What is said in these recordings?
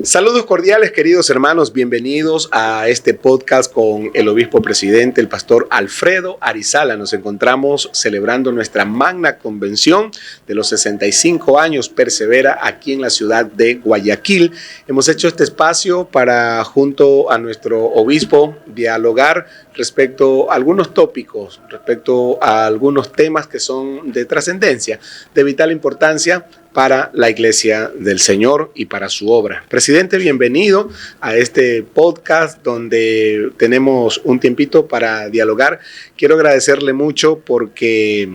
Saludos cordiales, queridos hermanos, bienvenidos a este podcast con el obispo presidente, el pastor Alfredo Arizala. Nos encontramos celebrando nuestra magna convención de los 65 años Persevera aquí en la ciudad de Guayaquil. Hemos hecho este espacio para, junto a nuestro obispo, dialogar respecto a algunos tópicos, respecto a algunos temas que son de trascendencia, de vital importancia para la Iglesia del Señor y para su obra. Presidente, bienvenido a este podcast donde tenemos un tiempito para dialogar. Quiero agradecerle mucho porque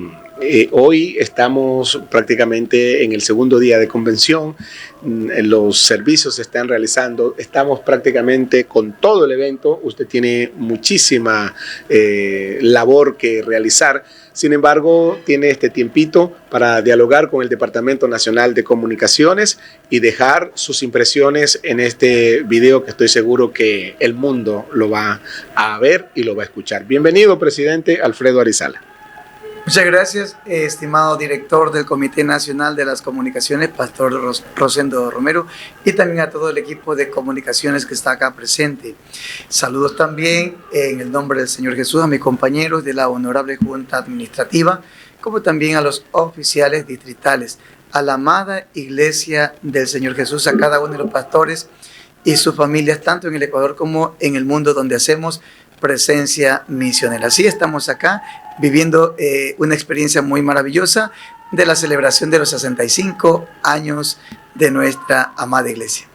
hoy estamos prácticamente en el segundo día de convención. Los servicios se están realizando. Estamos prácticamente con todo el evento. Usted tiene muchísima labor que realizar. Sin embargo, tiene este tiempito para dialogar con el Departamento Nacional de Comunicaciones y dejar sus impresiones en este video que estoy seguro que el mundo lo va a ver y lo va a escuchar. Bienvenido, presidente Alfredo Arizala. Muchas gracias, estimado director del Comité Nacional de las Comunicaciones, Pastor Rosendo Romero, y también a todo el equipo de comunicaciones que está acá presente. Saludos también en el nombre del Señor Jesús a mis compañeros de la Honorable Junta Administrativa, como también a los oficiales distritales, a la amada Iglesia del Señor Jesús, a cada uno de los pastores y sus familias, tanto en el Ecuador como en el mundo donde hacemos presencia misionera. Así estamos acá viviendo una experiencia muy maravillosa de la celebración de los 65 años de nuestra amada iglesia.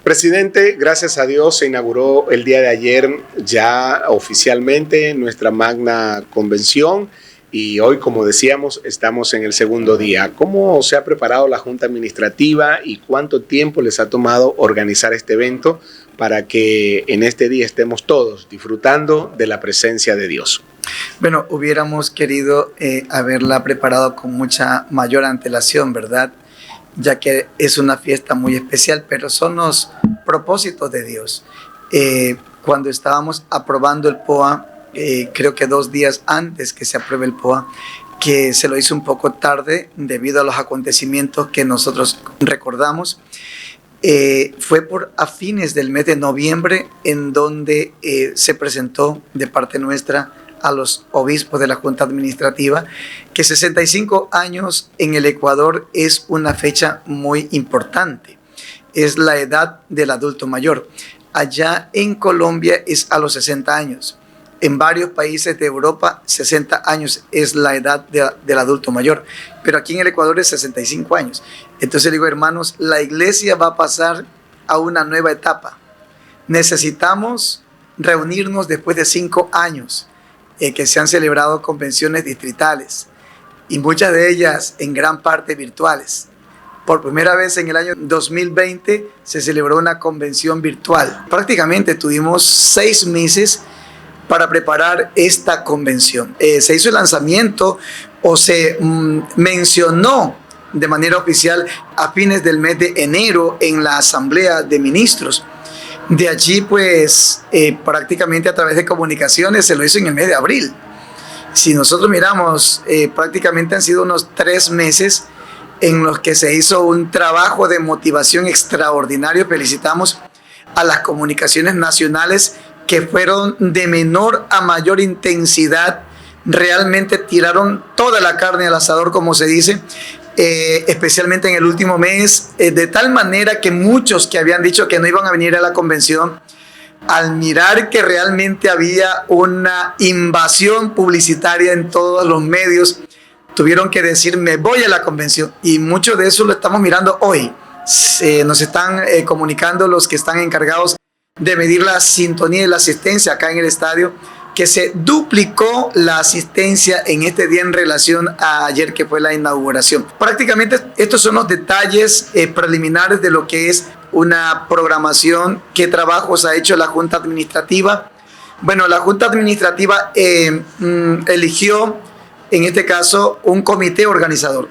Presidente, gracias a Dios se inauguró el día de ayer ya oficialmente nuestra magna convención y hoy, como decíamos, estamos en el segundo día. ¿Cómo se ha preparado la Junta Administrativa y cuánto tiempo les ha tomado organizar este evento para que en este día estemos todos disfrutando de la presencia de Dios? Bueno, hubiéramos querido haberla preparado con mucha mayor antelación, ¿verdad? Ya que es una fiesta muy especial, pero son los propósitos de Dios. Cuando estábamos aprobando el POA, creo que 2 días antes que se apruebe el POA, que se lo hizo un poco tarde debido a los acontecimientos que nosotros recordamos, fue a fines del mes de noviembre en donde se presentó de parte nuestra a los obispos de la Junta Administrativa que 65 años en el Ecuador es una fecha muy importante. Es la edad del adulto mayor. Allá en Colombia es a los 60 años. En varios países de Europa, 60 años es la edad del adulto mayor. Pero aquí en el Ecuador es 65 años. Entonces digo, hermanos, la iglesia va a pasar a una nueva etapa. Necesitamos reunirnos después de 5 años que se han celebrado convenciones distritales y muchas de ellas en gran parte virtuales. Por primera vez en el año 2020 se celebró una convención virtual. Prácticamente tuvimos 6 meses para preparar esta convención. Se hizo el lanzamiento o se mencionó de manera oficial a fines del mes de enero en la Asamblea de Ministros. De allí, pues, prácticamente a través de comunicaciones se lo hizo en el mes de abril. Si nosotros miramos, prácticamente han sido unos 3 meses en los que se hizo un trabajo de motivación extraordinario. Felicitamos a las comunicaciones nacionales que fueron de menor a mayor intensidad, realmente tiraron toda la carne al asador, como se dice, especialmente en el último mes, de tal manera que muchos que habían dicho que no iban a venir a la convención, al mirar que realmente había una invasión publicitaria en todos los medios, tuvieron que decir, me voy a la convención. Y mucho de eso lo estamos mirando hoy. Nos están comunicando los que están encargados de medir la sintonía y la asistencia acá en el estadio, que se duplicó la asistencia en este día en relación a ayer, que fue la inauguración. Prácticamente estos son los detalles preliminares de lo que es una programación, qué trabajos ha hecho la Junta Administrativa. Bueno, la Junta Administrativa eligió, en este caso, un comité organizador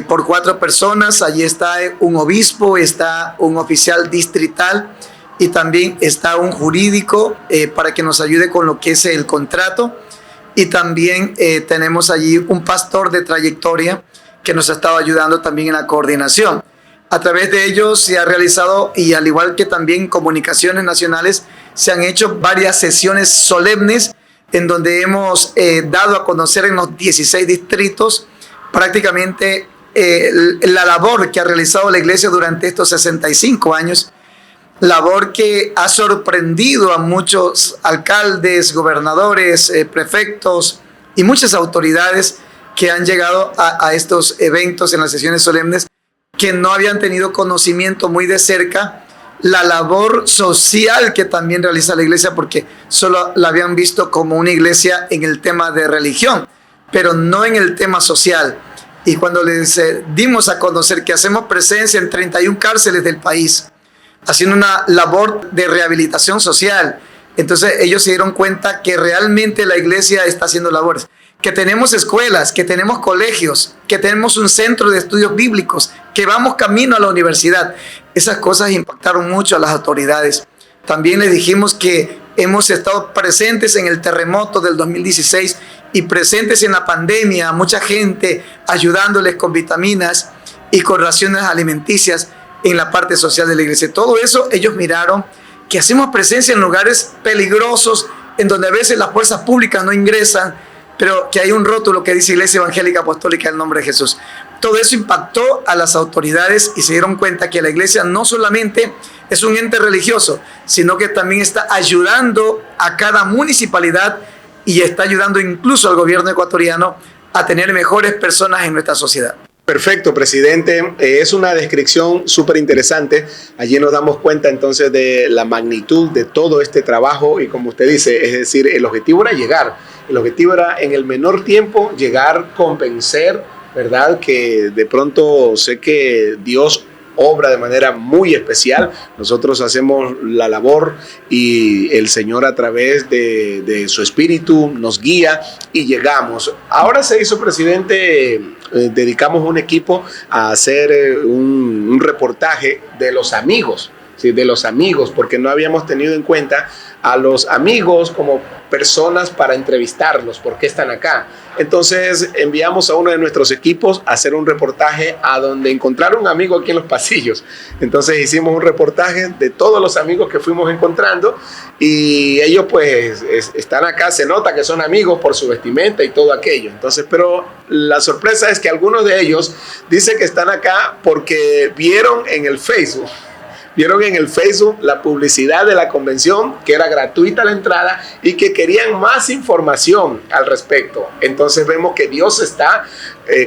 por 4 personas. Allí está un obispo, está un oficial distrital, y también está un jurídico para que nos ayude con lo que es el contrato, y también tenemos allí un pastor de trayectoria que nos ha estado ayudando también en la coordinación. A través de ellos se ha realizado, y al igual que también comunicaciones nacionales, se han hecho varias sesiones solemnes en donde hemos dado a conocer en los 16 distritos prácticamente la labor que ha realizado la iglesia durante estos 65 años, labor que ha sorprendido a muchos alcaldes, gobernadores, prefectos y muchas autoridades que han llegado a estos eventos en las sesiones solemnes, que no habían tenido conocimiento muy de cerca la labor social que también realiza la iglesia, porque solo la habían visto como una iglesia en el tema de religión, pero no en el tema social. Y cuando les dimos a conocer que hacemos presencia en 31 cárceles del país, haciendo una labor de rehabilitación social, entonces ellos se dieron cuenta que realmente la iglesia está haciendo labores, que tenemos escuelas, que tenemos colegios, que tenemos un centro de estudios bíblicos, que vamos camino a la universidad. Esas cosas impactaron mucho a las autoridades. También les dijimos que hemos estado presentes en el terremoto del 2016 y presentes en la pandemia, mucha gente ayudándoles con vitaminas y con raciones alimenticias en la parte social de la iglesia. Todo eso ellos miraron que hacemos presencia en lugares peligrosos, en donde a veces las fuerzas públicas no ingresan, pero que hay un rótulo que dice Iglesia Evangélica Apostólica del Nombre de Jesús. Todo eso impactó a las autoridades y se dieron cuenta que la iglesia no solamente es un ente religioso, sino que también está ayudando a cada municipalidad y está ayudando incluso al gobierno ecuatoriano a tener mejores personas en nuestra sociedad. Perfecto, presidente. Es una descripción súper interesante. Allí nos damos cuenta entonces de la magnitud de todo este trabajo y, como usted dice, es decir, el objetivo era llegar. El objetivo era en el menor tiempo llegar, convencer, ¿verdad? Que de pronto sé que Dios obra de manera muy especial. Nosotros hacemos la labor y el Señor a través de su Espíritu nos guía y llegamos. Ahora se hizo, presidente, dedicamos un equipo a hacer un reportaje de los amigos, ¿sí? De los amigos, porque no habíamos tenido en cuenta a los amigos como personas para entrevistarlos, ¿por qué están acá? Entonces enviamos a uno de nuestros equipos a hacer un reportaje a donde encontrar un amigo aquí en los pasillos. Entonces hicimos un reportaje de todos los amigos que fuimos encontrando y ellos pues están acá, se nota que son amigos por su vestimenta y todo aquello. Entonces, pero la sorpresa es que algunos de ellos dicen que están acá porque vieron en el Facebook la publicidad de la convención, que era gratuita la entrada y que querían más información al respecto. Entonces vemos que Dios está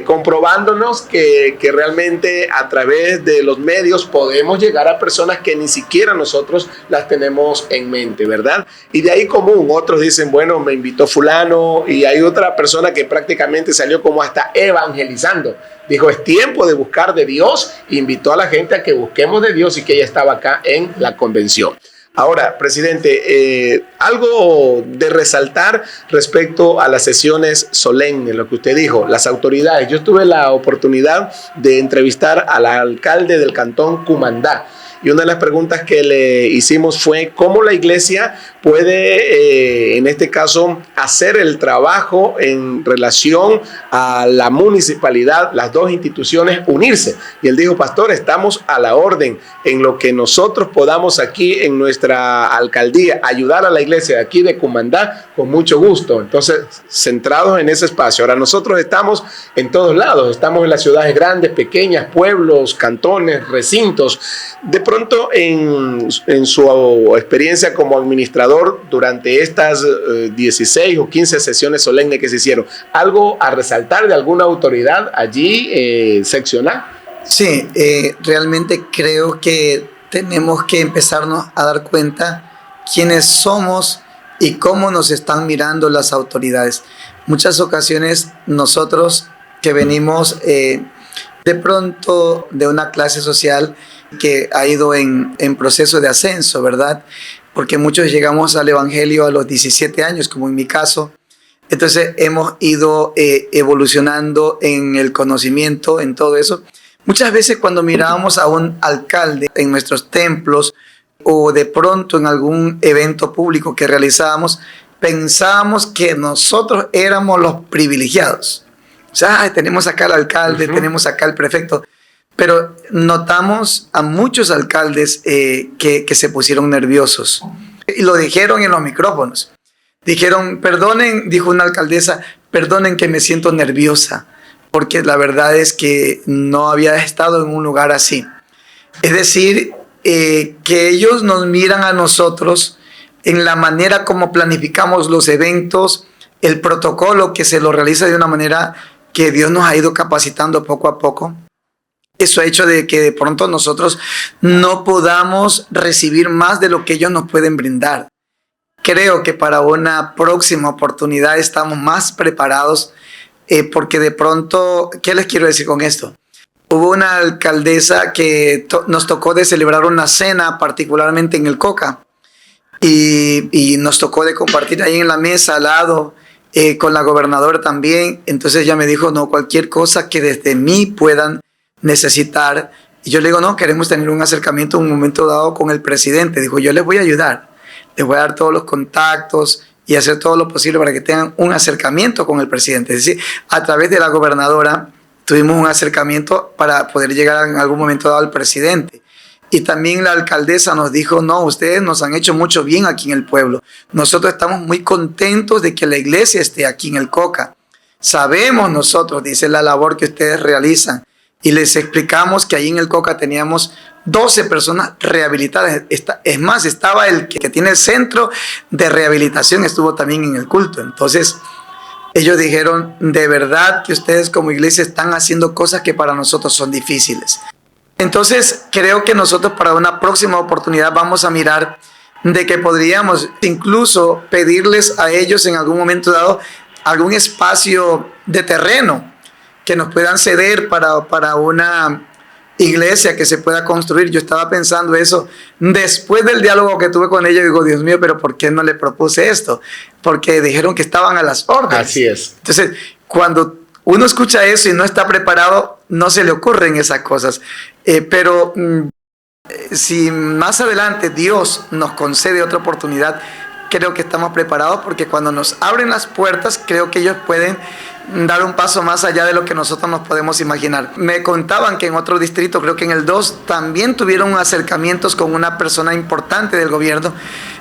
comprobándonos que realmente a través de los medios podemos llegar a personas que ni siquiera nosotros las tenemos en mente, ¿verdad? Y de ahí común, otros dicen, bueno, me invitó fulano, y hay otra persona que prácticamente salió como hasta evangelizando. Dijo, es tiempo de buscar de Dios, invitó a la gente a que busquemos de Dios y que ella estaba acá en la convención. Ahora, presidente, algo de resaltar respecto a las sesiones solemnes, lo que usted dijo, las autoridades. Yo tuve la oportunidad de entrevistar al alcalde del cantón Cumandá. Y una de las preguntas que le hicimos fue cómo la iglesia puede, en este caso, hacer el trabajo en relación a la municipalidad, las dos instituciones unirse. Y él dijo, pastor, estamos a la orden en lo que nosotros podamos aquí en nuestra alcaldía ayudar a la iglesia de aquí de Cumandá con mucho gusto. Entonces, centrados en ese espacio. Ahora, nosotros estamos en todos lados, estamos en las ciudades grandes, pequeñas, pueblos, cantones, recintos. De pronto, en su experiencia como administrador durante estas 16 o 15 sesiones solemnes que se hicieron, ¿algo a resaltar de alguna autoridad allí seccional? Sí, realmente creo que tenemos que empezarnos a dar cuenta quiénes somos y cómo nos están mirando las autoridades. Muchas ocasiones nosotros que venimos de pronto de una clase social que ha ido en proceso de ascenso, ¿verdad? Porque muchos llegamos al Evangelio a los 17 años, como en mi caso. Entonces hemos ido evolucionando en el conocimiento, en todo eso. Muchas veces cuando mirábamos a un alcalde en nuestros templos o de pronto en algún evento público que realizábamos, pensábamos que nosotros éramos los privilegiados. O sea, tenemos acá al alcalde, tenemos acá al prefecto. pero notamos a muchos alcaldes que se pusieron nerviosos y lo dijeron en los micrófonos. Dijeron, perdonen, dijo una alcaldesa, perdonen que me siento nerviosa, porque la verdad es que no había estado en un lugar así. Es decir, que ellos nos miran a nosotros en la manera como planificamos los eventos, el protocolo que se lo realiza de una manera que Dios nos ha ido capacitando poco a poco. Eso ha hecho de que de pronto nosotros no podamos recibir más de lo que ellos nos pueden brindar. Creo que para una próxima oportunidad estamos más preparados porque de pronto, ¿qué les quiero decir con esto? Hubo una alcaldesa que nos tocó de celebrar una cena, particularmente en el Coca, y nos tocó de compartir ahí en la mesa al lado con la gobernadora también. Entonces ella me dijo, no, cualquier cosa que desde mí puedan necesitar. Y yo le digo, no, queremos tener un acercamiento en un momento dado con el presidente. Dijo, yo les voy a ayudar, les voy a dar todos los contactos y hacer todo lo posible para que tengan un acercamiento con el presidente. Es decir, a través de la gobernadora tuvimos un acercamiento para poder llegar en algún momento dado al presidente. Y también la alcaldesa nos dijo, no, ustedes nos han hecho mucho bien aquí en el pueblo. Nosotros estamos muy contentos de que la iglesia esté aquí en el Coca. Sabemos nosotros, dice, la labor que ustedes realizan. Y les explicamos que ahí en el Coca teníamos 12 personas rehabilitadas. Es más, estaba el que tiene el centro de rehabilitación, estuvo también en el culto. Entonces, ellos dijeron, de verdad que ustedes como iglesia están haciendo cosas que para nosotros son difíciles. Entonces, creo que nosotros para una próxima oportunidad vamos a mirar de que podríamos incluso pedirles a ellos en algún momento dado algún espacio de terreno que nos puedan ceder para una iglesia que se pueda construir. Yo estaba pensando eso después del diálogo que tuve con ellos. Digo, Dios mío, pero ¿por qué no le propuse esto? Porque dijeron que estaban a las órdenes. Así es. Entonces, cuando uno escucha eso y no está preparado, no se le ocurren esas cosas. Pero si más adelante Dios nos concede otra oportunidad, creo que estamos preparados, porque cuando nos abren las puertas, creo que ellos pueden dar un paso más allá de lo que nosotros nos podemos imaginar. Me contaban que en otro distrito, creo que en el 2, también tuvieron acercamientos con una persona importante del gobierno.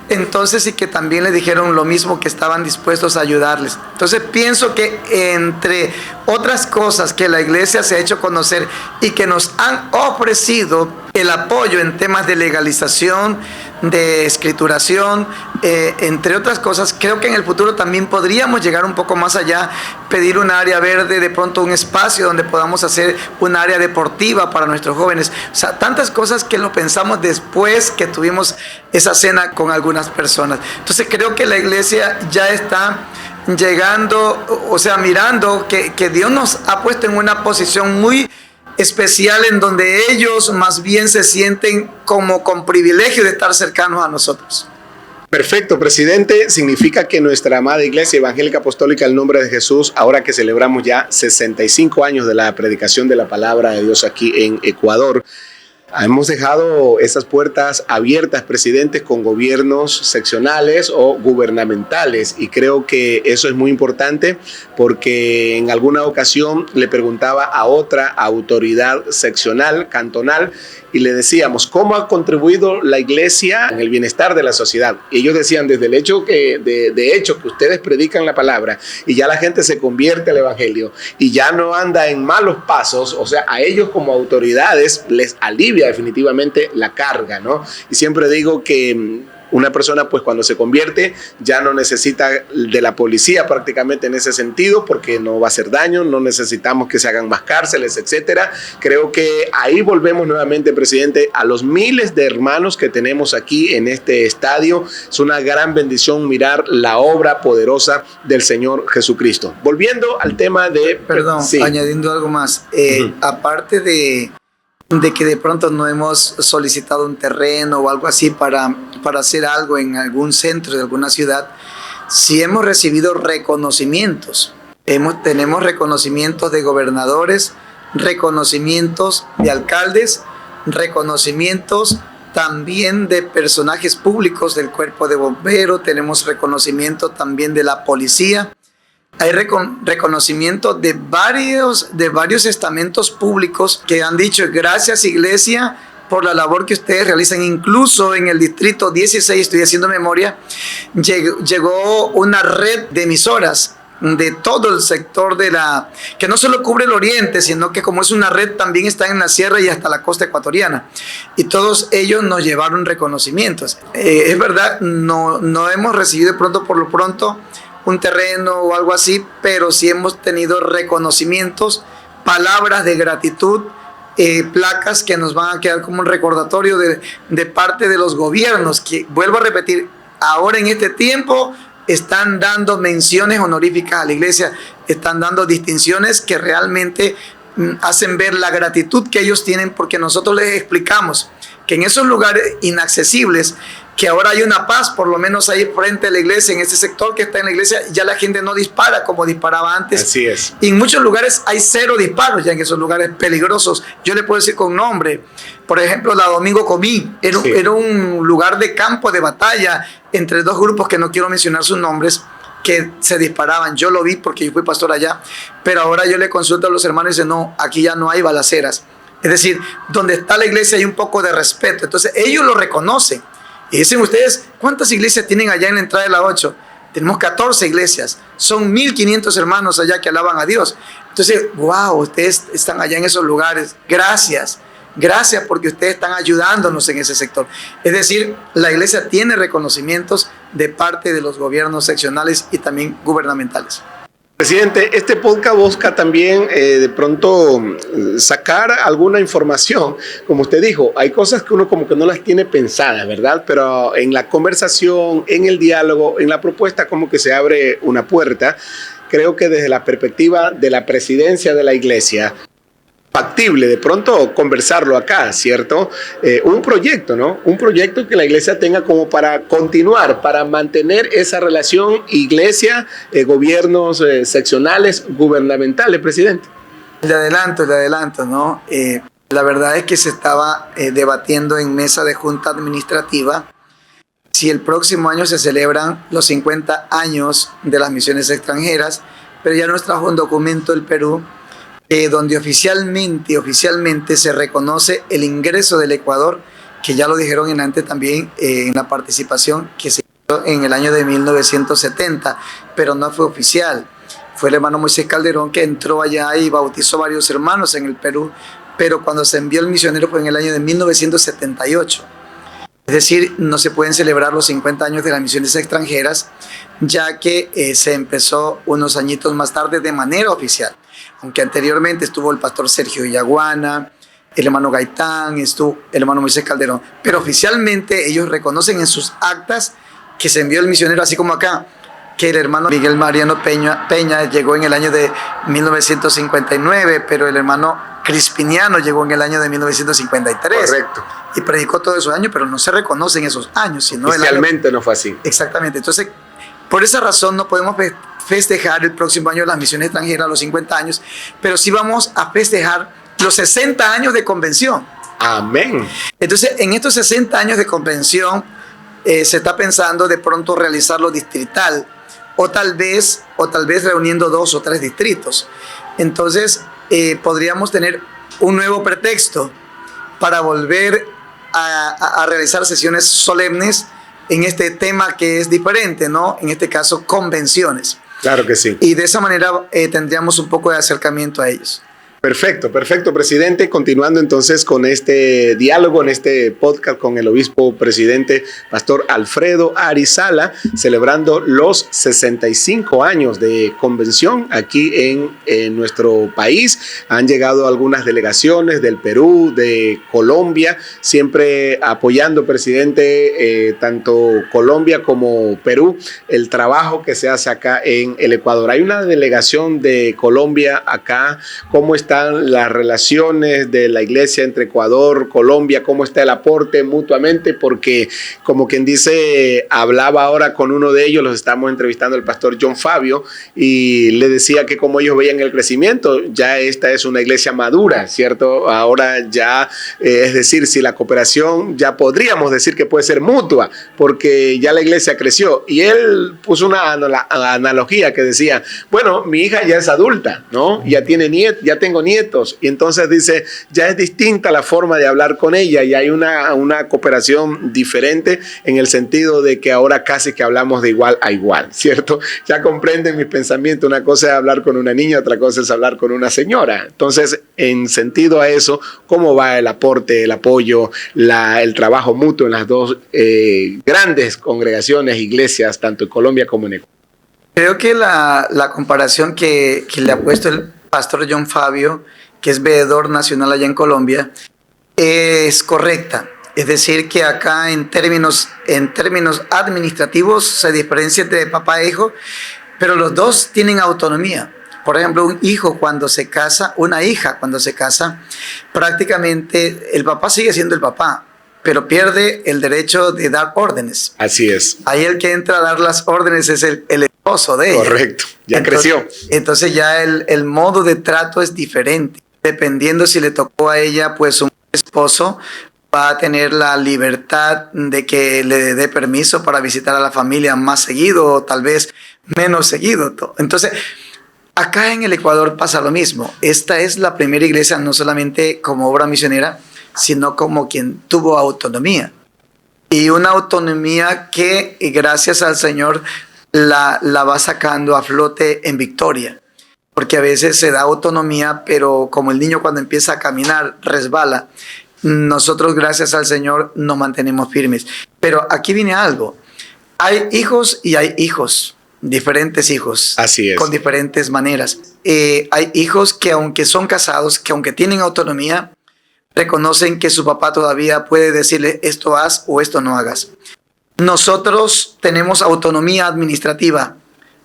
Entonces, y que también le dijeron lo mismo, que estaban dispuestos a ayudarles. Entonces, pienso que entre otras cosas que la iglesia se ha hecho conocer y que nos han ofrecido el apoyo en temas de legalización, de escrituración, entre otras cosas, creo que en el futuro también podríamos llegar un poco más allá, pedir un área verde, de pronto un espacio donde podamos hacer un área deportiva para nuestros jóvenes. O sea, tantas cosas que lo pensamos después que tuvimos esa cena con algunas personas. Entonces creo que la iglesia ya está llegando, o sea, mirando que Dios nos ha puesto en una posición muy especial, en donde ellos más bien se sienten como con privilegio de estar cercanos a nosotros. Perfecto, presidente. Significa que nuestra amada Iglesia Evangélica Apostólica El Nombre de Jesús, ahora que celebramos ya 65 años de la predicación de la palabra de Dios aquí en Ecuador, hemos dejado esas puertas abiertas, presidentes, con gobiernos seccionales o gubernamentales, y creo que eso es muy importante, porque en alguna ocasión le preguntaba a otra autoridad seccional, cantonal, y le decíamos, ¿cómo ha contribuido la iglesia en el bienestar de la sociedad? Y ellos decían, desde el hecho de hecho que ustedes predican la palabra y ya la gente se convierte al evangelio y ya no anda en malos pasos, o sea, a ellos como autoridades les alivia definitivamente la carga, ¿no? Y siempre digo que una persona, pues, cuando se convierte ya no necesita de la policía prácticamente en ese sentido, porque no va a hacer daño, no necesitamos que se hagan más cárceles, etcétera. Creo que ahí volvemos nuevamente, presidente, a los miles de hermanos que tenemos aquí en este estadio. Es una gran bendición mirar la obra poderosa del Señor Jesucristo. Volviendo al tema de... Perdón, sí. Añadiendo algo más. Aparte de que de pronto no hemos solicitado un terreno o algo así para hacer algo en algún centro de alguna ciudad, sí hemos recibido reconocimientos. Tenemos reconocimientos de gobernadores, reconocimientos de alcaldes, reconocimientos también de personajes públicos del cuerpo de bomberos, tenemos reconocimiento también de la policía. hay reconocimiento de varios estamentos públicos que han dicho gracias, Iglesia, por la labor que ustedes realizan. Incluso en el distrito 16, estoy haciendo memoria, llegó una red de emisoras de todo el sector que no solo cubre el oriente, sino que como es una red también está en la sierra y hasta la costa ecuatoriana, y todos ellos nos llevaron reconocimientos. Es verdad, no hemos recibido de pronto, por lo pronto, un terreno o algo así, pero sí hemos tenido reconocimientos, palabras de gratitud, placas que nos van a quedar como un recordatorio de parte de los gobiernos, que vuelvo a repetir, ahora en este tiempo están dando menciones honoríficas a la iglesia, están dando distinciones que realmente hacen ver la gratitud que ellos tienen, porque nosotros les explicamos que en esos lugares inaccesibles, que ahora hay una paz, por lo menos ahí frente a la iglesia, en ese sector que está en la iglesia, ya la gente no dispara como disparaba antes. Así es. Y en muchos lugares hay 0 disparos ya en esos lugares peligrosos. Yo le puedo decir con nombre, por ejemplo, la Domingo Comí, era un lugar de campo de batalla entre 2 grupos que no quiero mencionar sus nombres, que se disparaban. Yo lo vi porque yo fui pastor allá, pero ahora yo le consulto a los hermanos y dicen, no, aquí ya no hay balaceras. Es decir, donde está la iglesia hay un poco de respeto. Entonces ellos lo reconocen. Y dicen ustedes, ¿cuántas iglesias tienen allá en la entrada de la 8? Tenemos 14 iglesias. Son 1,500 hermanos allá que alaban a Dios. Entonces, wow, ustedes están allá en esos lugares. Gracias. Gracias porque ustedes están ayudándonos en ese sector. Es decir, la iglesia tiene reconocimientos de parte de los gobiernos seccionales y también gubernamentales. Presidente, este podcast busca también de pronto sacar alguna información. Como usted dijo, hay cosas que uno como que no las tiene pensadas, ¿verdad? Pero en la conversación, en el diálogo, en la propuesta, como que se abre una puerta. Creo que desde la perspectiva de la presidencia de la iglesia, factible de pronto conversarlo acá, ¿cierto? Un proyecto, ¿no? Un proyecto que la iglesia tenga como para continuar, para mantener esa relación iglesia, gobiernos seccionales, gubernamentales, presidente. Le adelanto, ¿no? La verdad es que se estaba debatiendo en mesa de junta administrativa si el próximo año se celebran los 50 años de las misiones extranjeras, pero ya nos trajo un documento del Perú donde oficialmente se reconoce el ingreso del Ecuador, que ya lo dijeron en antes también en la participación que se hizo en el año de 1970, pero no fue oficial. Fue el hermano Moisés Calderón que entró allá y bautizó varios hermanos en el Perú, pero cuando se envió el misionero fue en el año de 1978. Es decir, no se pueden celebrar los 50 años de las misiones extranjeras, ya que se empezó unos añitos más tarde de manera oficial. Aunque anteriormente estuvo el pastor Sergio Villaguana, el hermano Gaitán, estuvo el hermano Moisés Calderón, pero oficialmente ellos reconocen en sus actas que se envió el misionero, así como acá, que el hermano Miguel Mariano Peña llegó en el año de 1959, pero el hermano Crispiniano llegó en el año de 1953. Correcto. Y predicó todos esos años, pero no se reconocen esos años. Sino oficialmente no fue así. Exactamente. Entonces, por esa razón no podemos festejar el próximo año las misiones extranjeras, los 50 años, pero sí vamos a festejar los 60 años de convención. Amén. Entonces, en estos 60 años de convención, se está pensando de pronto realizarlo distrital, o tal vez reuniendo 2 o 3 distritos. Entonces, podríamos tener un nuevo pretexto para volver a realizar sesiones solemnes en este tema que es diferente, ¿no? En este caso, convenciones. Claro que sí. Y de esa manera tendríamos un poco de acercamiento a ellos. Perfecto, presidente. Continuando entonces con este diálogo, en este podcast con el obispo presidente, pastor Alfredo Arizala, celebrando los 65 años de convención aquí en nuestro país. Han llegado algunas delegaciones del Perú, de Colombia, siempre apoyando, presidente, tanto Colombia como Perú, el trabajo que se hace acá en el Ecuador. Hay una delegación de Colombia acá. ¿Cómo está están las relaciones de la iglesia entre Ecuador, Colombia, cómo está el aporte mutuamente, porque como quien dice, hablaba ahora con uno de ellos, los estamos entrevistando el pastor John Fabio, y le decía que como ellos veían el crecimiento, ya esta es una iglesia madura, ¿cierto? Ahora ya, es decir, si la cooperación ya podríamos decir que puede ser mutua, porque ya la iglesia creció. Y él puso una analogía que decía, bueno, mi hija ya es adulta, ¿no? Ya tengo nietos, y entonces dice, ya es distinta la forma de hablar con ella, y hay una cooperación diferente en el sentido de que ahora casi que hablamos de igual a igual, ¿cierto? Ya comprenden mis pensamientos, una cosa es hablar con una niña, otra cosa es hablar con una señora. Entonces, en sentido a eso, ¿cómo va el aporte, el apoyo, el trabajo mutuo en las dos grandes congregaciones, iglesias, tanto en Colombia como en Ecuador? Creo que la comparación que le ha puesto el pastor John Fabio, que es veedor nacional allá en Colombia, es correcta. Es decir, que acá en términos administrativos se diferencia entre papá e hijo, pero los dos tienen autonomía. Por ejemplo, un hijo cuando se casa, una hija cuando se casa, prácticamente el papá sigue siendo el papá, pero pierde el derecho de dar órdenes. Así es. Ahí el que entra a dar las órdenes es el esposo de ella. Correcto, ya creció. Entonces ya el modo de trato es diferente. Dependiendo si le tocó a ella, pues un esposo va a tener la libertad de que le dé permiso para visitar a la familia más seguido o tal vez menos seguido. Entonces, acá en el Ecuador pasa lo mismo. Esta es la primera iglesia, no solamente como obra misionera, sino como quien tuvo autonomía. Y una autonomía que, gracias al Señor, la va sacando a flote en victoria. Porque a veces se da autonomía, pero como el niño cuando empieza a caminar resbala. Nosotros, gracias al Señor, nos mantenemos firmes. Pero aquí viene algo. Hay hijos y hay hijos. Diferentes hijos. Así es. Con diferentes maneras. Hay hijos que aunque son casados, que aunque tienen autonomía, reconocen que su papá todavía puede decirle esto haz o esto no hagas. Nosotros tenemos autonomía administrativa.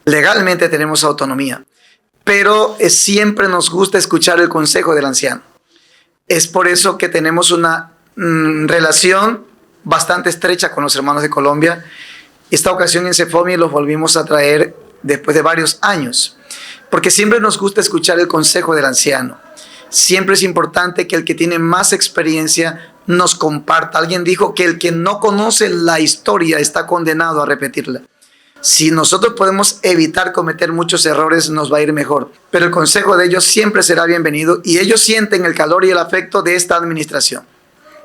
Legalmente tenemos autonomía. Pero siempre nos gusta escuchar el consejo del anciano. Es por eso que tenemos una relación bastante estrecha con los hermanos de Colombia. Esta ocasión en Cefomi los volvimos a traer después de varios años, porque siempre nos gusta escuchar el consejo del anciano. Siempre es importante que el que tiene más experiencia nos comparta. Alguien dijo que el que no conoce la historia está condenado a repetirla. Si nosotros podemos evitar cometer muchos errores, nos va a ir mejor. Pero el consejo de ellos siempre será bienvenido y ellos sienten el calor y el afecto de esta administración.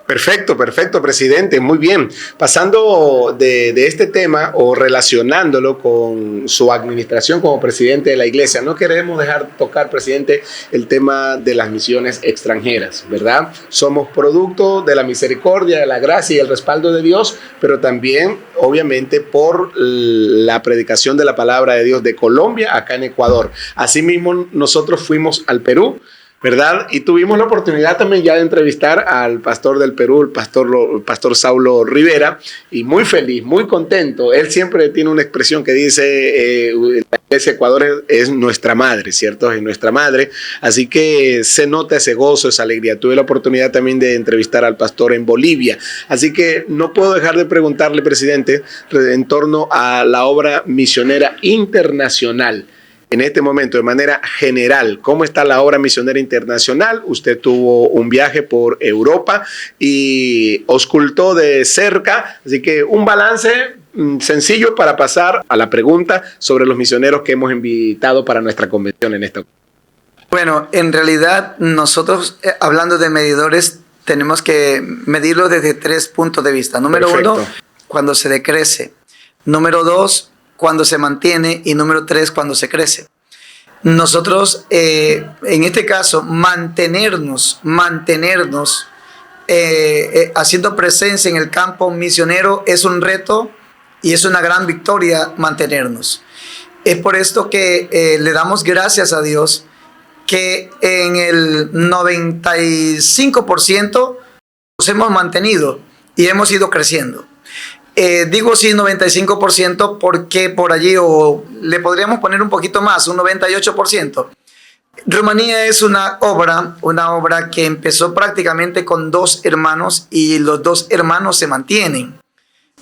Perfecto, presidente, muy bien. Pasando de este tema o relacionándolo con su administración como presidente de la iglesia, no queremos dejar tocar, presidente, el tema de las misiones extranjeras, ¿verdad? Somos producto de la misericordia, de la gracia y el respaldo de Dios, pero también, obviamente, por la predicación de la palabra de Dios de Colombia acá en Ecuador. Asimismo, nosotros fuimos al Perú, ¿verdad? Y tuvimos la oportunidad también ya de entrevistar al pastor del Perú, el pastor Saulo Rivera, y muy feliz, muy contento. Él siempre tiene una expresión que dice, la iglesia de Ecuador es nuestra madre, ¿cierto? Es nuestra madre, así que se nota ese gozo, esa alegría. Tuve la oportunidad también de entrevistar al pastor en Bolivia, así que no puedo dejar de preguntarle, presidente, en torno a la obra misionera internacional. En este momento, de manera general, ¿cómo está la obra misionera internacional? Usted tuvo un viaje por Europa y auscultó de cerca, así que un balance sencillo para pasar a la pregunta sobre los misioneros que hemos invitado para nuestra convención en esta ocasión. Bueno, en realidad nosotros, hablando de medidores, tenemos que medirlo desde 3 puntos de vista. Número 1, cuando se decrece. Número 2, cuando se mantiene, y número 3, cuando se crece. Nosotros, en este caso, mantenernos haciendo presencia en el campo misionero es un reto y es una gran victoria mantenernos. Es por esto que le damos gracias a Dios que en el 95% nos hemos mantenido y hemos ido creciendo. Digo sí 95% porque por allí o le podríamos poner un poquito más, un 98%. Rumanía es una obra que empezó prácticamente con 2 hermanos y los 2 hermanos se mantienen.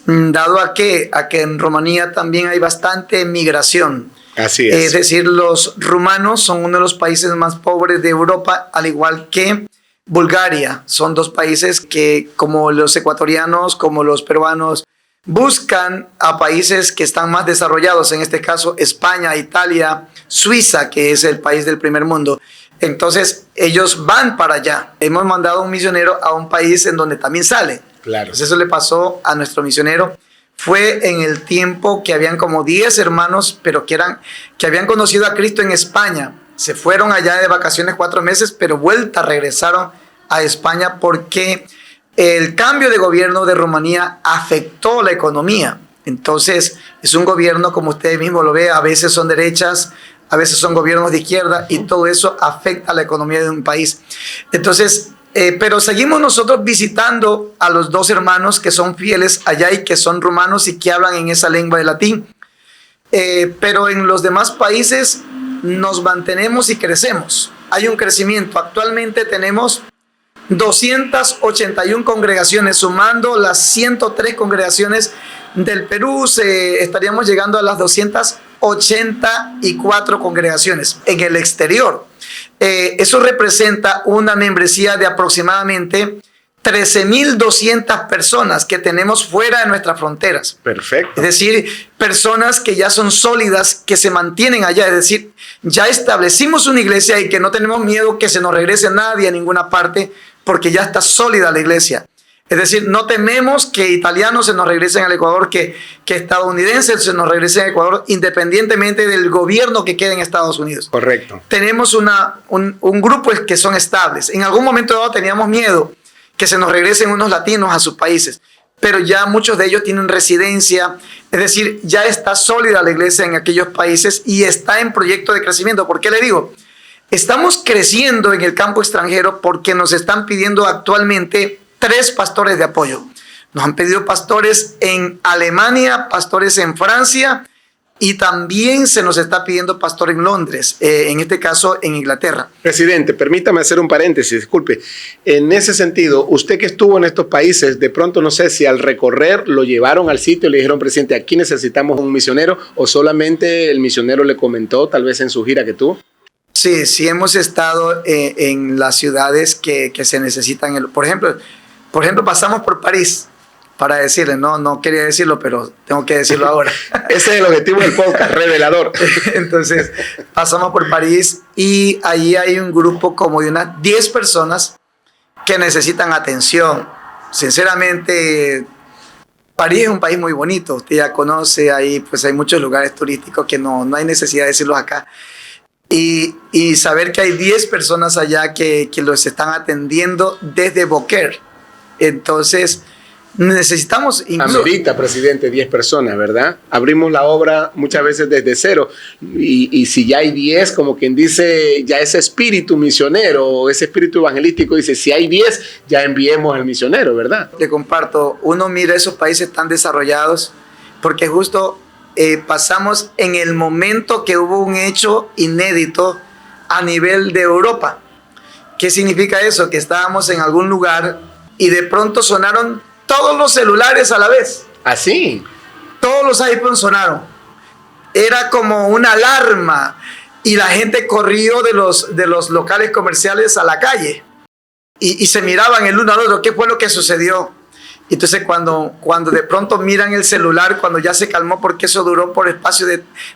Dado a que en Rumanía también hay bastante migración. Así es. Es decir, los rumanos son uno de los países más pobres de Europa, al igual que Bulgaria. Son 2 países que, como los ecuatorianos, como los peruanos, buscan a países que están más desarrollados, en este caso España, Italia, Suiza, que es el país del primer mundo. Entonces, ellos van para allá. Hemos mandado un misionero a un país en donde también sale. Claro. Pues eso le pasó a nuestro misionero. Fue en el tiempo que habían como 10 hermanos, pero que habían conocido a Cristo en España. Se fueron allá de vacaciones 4 meses, pero regresaron a España porque el cambio de gobierno de Rumanía afectó la economía. Entonces, es un gobierno, como usted mismo lo ve, a veces son derechas, a veces son gobiernos de izquierda, y todo eso afecta a la economía de un país. Entonces, pero seguimos nosotros visitando a los 2 hermanos que son fieles allá y que son rumanos y que hablan en esa lengua de latín. Pero en los demás países nos mantenemos y crecemos. Hay un crecimiento. Actualmente tenemos 281 congregaciones, sumando las 103 congregaciones del Perú, estaríamos llegando a las 284 congregaciones en el exterior. Eso representa una membresía de aproximadamente 13.200 personas que tenemos fuera de nuestras fronteras. Perfecto. Es decir, personas que ya son sólidas, que se mantienen allá. Es decir, ya establecimos una iglesia y que no tenemos miedo que se nos regrese nadie a ninguna parte, porque ya está sólida la iglesia. Es decir, no tememos que italianos se nos regresen al Ecuador, que estadounidenses se nos regresen al Ecuador, independientemente del gobierno que quede en Estados Unidos. Correcto. Tenemos un grupo que son estables. En algún momento dado teníamos miedo que se nos regresen unos latinos a sus países, pero ya muchos de ellos tienen residencia. Es decir, ya está sólida la iglesia en aquellos países y está en proyecto de crecimiento. ¿Por qué le digo? Estamos creciendo en el campo extranjero porque nos están pidiendo actualmente 3 pastores de apoyo. Nos han pedido pastores en Alemania, pastores en Francia, y también se nos está pidiendo pastor en Londres, en este caso en Inglaterra. Presidente, permítame hacer un paréntesis, disculpe. En ese sentido, usted que estuvo en estos países, de pronto no sé si al recorrer lo llevaron al sitio y le dijeron, presidente, aquí necesitamos un misionero, o solamente el misionero le comentó, tal vez en su gira que tuvo. Sí, hemos estado en las ciudades que se necesitan. Por ejemplo, pasamos por París, para decirle, no quería decirlo, pero tengo que decirlo ahora. Ese es el objetivo del podcast, revelador. Entonces, pasamos por París y allí hay un grupo como de unas 10 personas que necesitan atención. Sinceramente, París es un país muy bonito, usted ya conoce, ahí pues hay muchos lugares turísticos que no hay necesidad de decirlos acá. Y saber que hay 10 personas allá que los están atendiendo desde Beaucaire. Entonces, necesitamos incluso... Amerita, presidente, 10 personas, ¿verdad? Abrimos la obra muchas veces desde cero. Y si ya hay 10, como quien dice, ya ese espíritu misionero, ese espíritu evangelístico dice, si hay 10, ya enviemos al misionero, ¿verdad? Te comparto, uno mira esos países tan desarrollados, porque justo... pasamos en el momento que hubo un hecho inédito a nivel de Europa. ¿Qué significa eso? Que estábamos en algún lugar y de pronto sonaron todos los celulares a la vez. ¿Así? Todos los iPhones sonaron. Era como una alarma y la gente corrió de los locales comerciales a la calle y se miraban el uno al otro. ¿Qué fue lo que sucedió? Entonces cuando de pronto miran el celular, cuando ya se calmó, porque eso duró por espacio